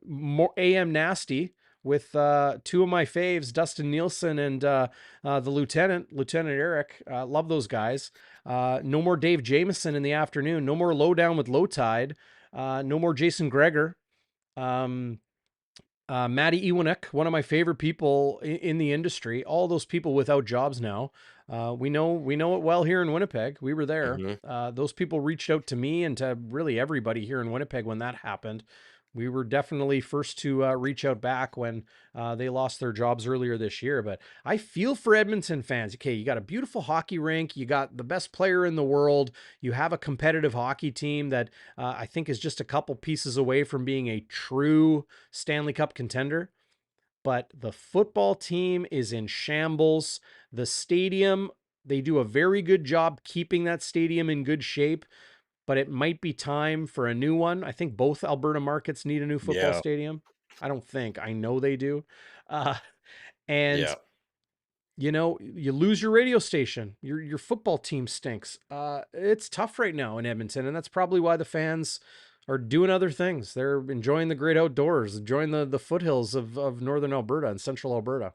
more AM Nasty with two of my faves, Dustin Nielsen and the Lieutenant Eric. Love those guys. No more Dave Jameson in the afternoon. No more Lowdown with Low Tide. No more Jason Greger. Um, Matty Iwanek, one of my favorite people in the industry. All those people without jobs now. We know it well here in Winnipeg. We were there. Hmm. Those people reached out to me and to really everybody here in Winnipeg when that happened. We were definitely first to reach out back when they lost their jobs earlier this year. But I feel for Edmonton fans. Okay, you got a beautiful hockey rink. You got the best player in the world. You have a competitive hockey team that I think is just a couple pieces away from being a true Stanley Cup contender. But the football team is in shambles. The stadium, they do a very good job keeping that stadium in good shape, but it might be time for a new one. I think both Alberta markets need a new football Yeah. stadium. I don't think, I know they do. Uh, and Yeah. you lose your radio station. Your football team stinks. It's tough right now in Edmonton, and that's probably why the fans are doing other things. They're enjoying the great outdoors, enjoying the foothills of northern Alberta and central Alberta.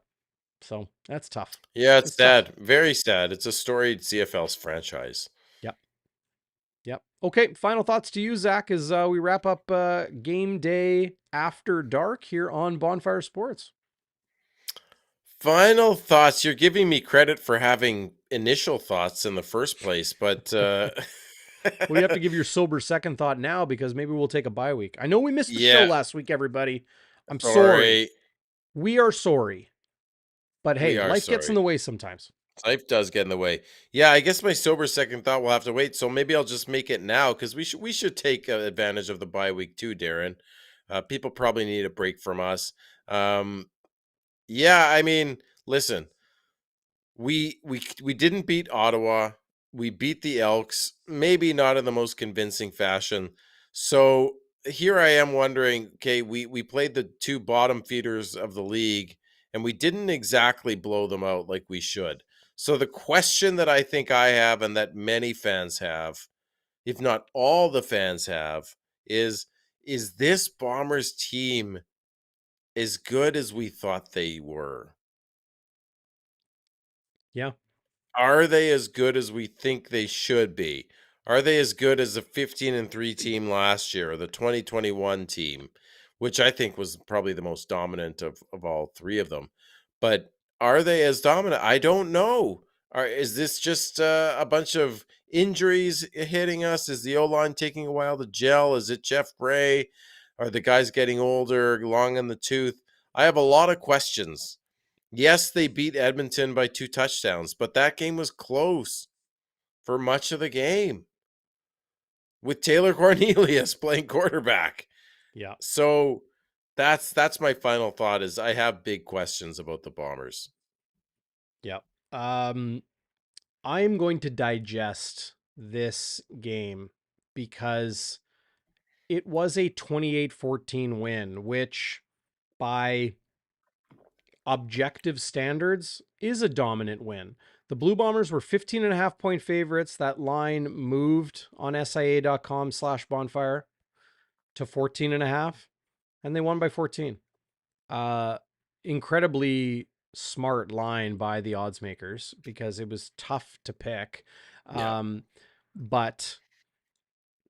So that's tough. Yeah, it's It's tough. sad. Very sad. It's a storied CFL's franchise. Yep. Yep. Okay. Final thoughts to you, Zach, as we wrap up game day after dark here on Bonfire Sports. Final thoughts. You're giving me credit for having initial thoughts in the first place, but Well, you have to give your sober second thought now because maybe we'll take a bye week. I know we missed the show yeah, last week, everybody. I'm sorry. sorry. We are sorry. But We hey, are life gets in sorry. the way sometimes. Life does get in the way. Yeah, I guess my sober second thought will have to wait. So maybe I'll just make it now because we should take advantage of the bye week too, Darren. People probably need a break from us. Yeah, I mean, listen, we didn't beat Ottawa. We beat the Elks, maybe not in the most convincing fashion. So here I am wondering, okay, we played the two bottom feeders of the league and we didn't exactly blow them out like we should. So the question that I think I have and that many fans have, if not all the fans have, is this Bombers team as good as we thought they were? Yeah. Are they as good as we think they should be? Are they as good as the 15-3 team last year or the 2021 team, which I think was probably the most dominant of all three of them? But are they as dominant? I don't know. Is this just a bunch of injuries hitting us? Is the O line taking a while to gel? Is it Jeff Bray? Are the guys getting older, long in the tooth? I have a lot of questions. Yes, they beat Edmonton by 2 touchdowns, but that game was close for much of the game with Taylor Cornelius playing quarterback. Yeah. So that's my final thought is I have big questions about the Bombers. Yeah. Um, I'm going to digest this game because it was a 28-14 win, which by objective standards is a dominant win. The Blue Bombers were 15.5 point favorites. That line moved on SIA.com/bonfire to 14.5, and they won by 14. Uh, Incredibly smart line by the odds makers because it was tough to pick. Yeah. But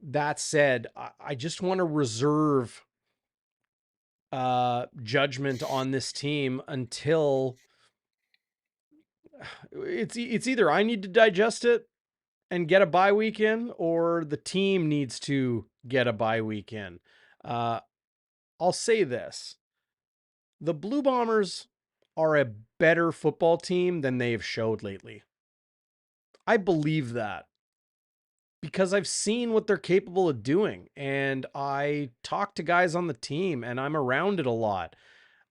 that said, I just want to reserve judgment on this team until it's either I need to digest it and get a bye week in, or the team needs to get a bye week in. I'll say this: the Blue Bombers are a better football team than they've showed lately. I believe that because I've seen what they're capable of doing, and I talk to guys on the team, and I'm around it a lot.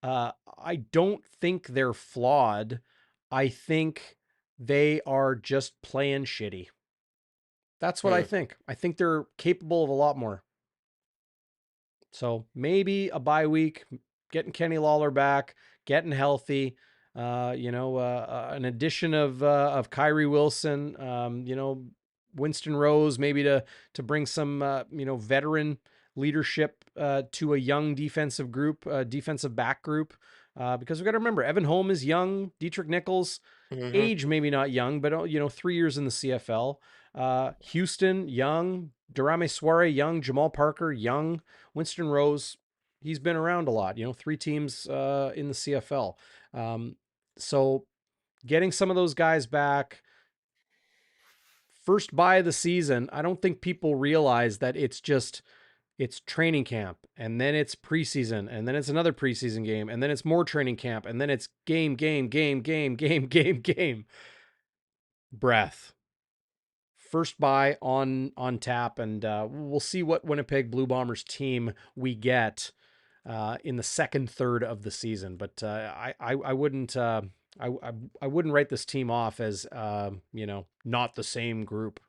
I don't think they're flawed. I think they are just playing shitty. That's what I Hmm. think. I think they're capable of a lot more. So maybe a bye week, getting Kenny Lawler back, getting healthy. An addition of Kyrie Wilson. Winston Rose maybe to bring some veteran leadership to a young defensive group, defensive back group. Because we've got to remember, Evan Holm is young. Dietrich Nichols, Mhm. age maybe not young, but 3 years in the CFL. Houston, young. Daramy-Swaray, young. Jamal Parker, young. Winston Rose, he's been around a lot. 3 teams in the CFL. So getting some of those guys back, first bye of the season, I don't think people realize that it's training camp, and then it's preseason, and then it's another preseason game, and then it's more training camp, and then it's game, game, game, game, game, game, game. Breath. First bye on tap, and we'll see what Winnipeg Blue Bombers team we get in the second third of the season. But I wouldn't I wouldn't write this team off as not the same group.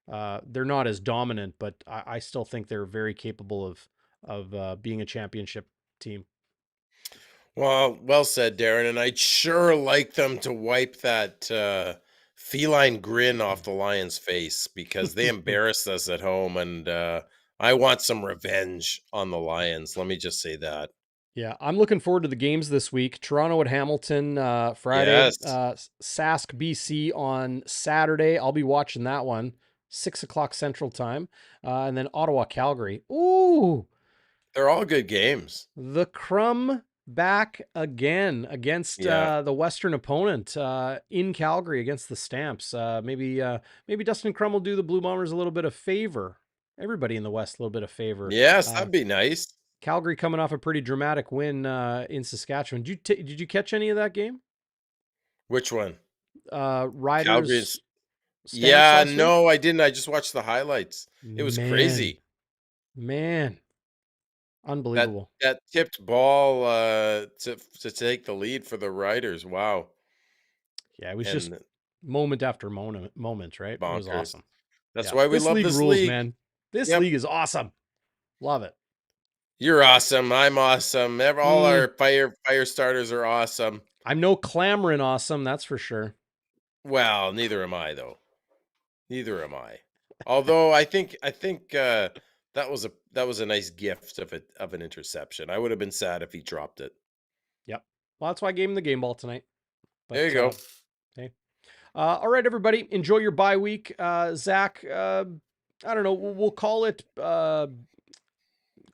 They're not as dominant, but I still think they're very capable of being a championship team. Well said, Darren. And I'd sure like them to wipe that feline grin off the Lions' face because they embarrassed us at home, and I want some revenge on the Lions. Let me just say that. Yeah, I'm looking forward to the games this week. Toronto at Hamilton Friday, Yes, Sask BC on Saturday. I'll be watching that one, 6 o'clock Central Time, and then Ottawa Calgary. Ooh, they're all good games. the crumb back again against Yeah. the Western opponent in Calgary against the Stamps. Maybe Dustin Crum will do the Blue Bombers a little bit of favor. Everybody in the West a little bit of favor. Yes, that'd be nice. Calgary coming off a pretty dramatic win in Saskatchewan. Did you catch any of that game? Which one? Riders Calgary's. Stamps Yeah, last week. no, I didn't. I just watched the highlights. It was Man, crazy. man, That unbelievable. that tipped ball to take the lead for the Riders. Wow. Yeah, it was just And moment after moment, right? It was bonkers. awesome. That's Yeah, why we this love league this rules, league. man. This Yep. league is awesome. Love it. You're awesome. I'm awesome. All Mm, our fire starters are awesome. I'm no clamoring awesome, that's for sure. Well, neither am I though. Neither am I. Although I think that was a nice gift of an interception. I would have been sad if he dropped it. Yep. Well, that's why I gave him the game ball tonight. There you But go. hey. All right, everybody, enjoy your bye week. Zach, I don't know. We'll call it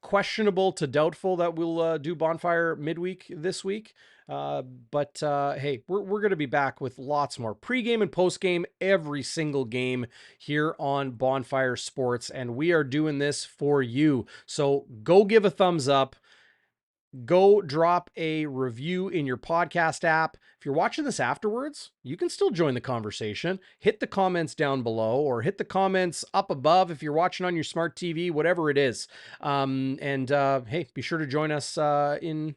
questionable to doubtful that we'll do Bonfire midweek this week. But hey, we're going to be back with lots more pregame and postgame every single game here on Bonfire Sports. And we are doing this for you. So go give a thumbs up. Go drop a review in your podcast app. If you're watching this afterwards, you can still join the conversation. Hit the comments down below or hit the comments up above if you're watching on your smart TV, whatever it is. And hey, be sure to join us in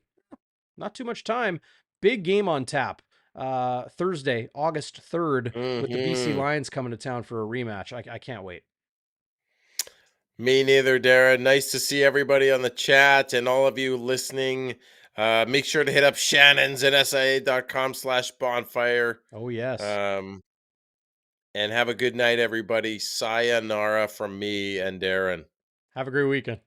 not too much time. Big game on tap. Thursday, August 3rd, with the BC Mhm. Lions coming to town for a rematch. I can't wait. Me neither, Darren. Nice to see everybody on the chat and all of you listening. Make sure to hit up Shannon's at sia.com/bonfire. Oh, yes. Um, and have a good night, everybody. Sayonara from me and Darren. Have a great weekend.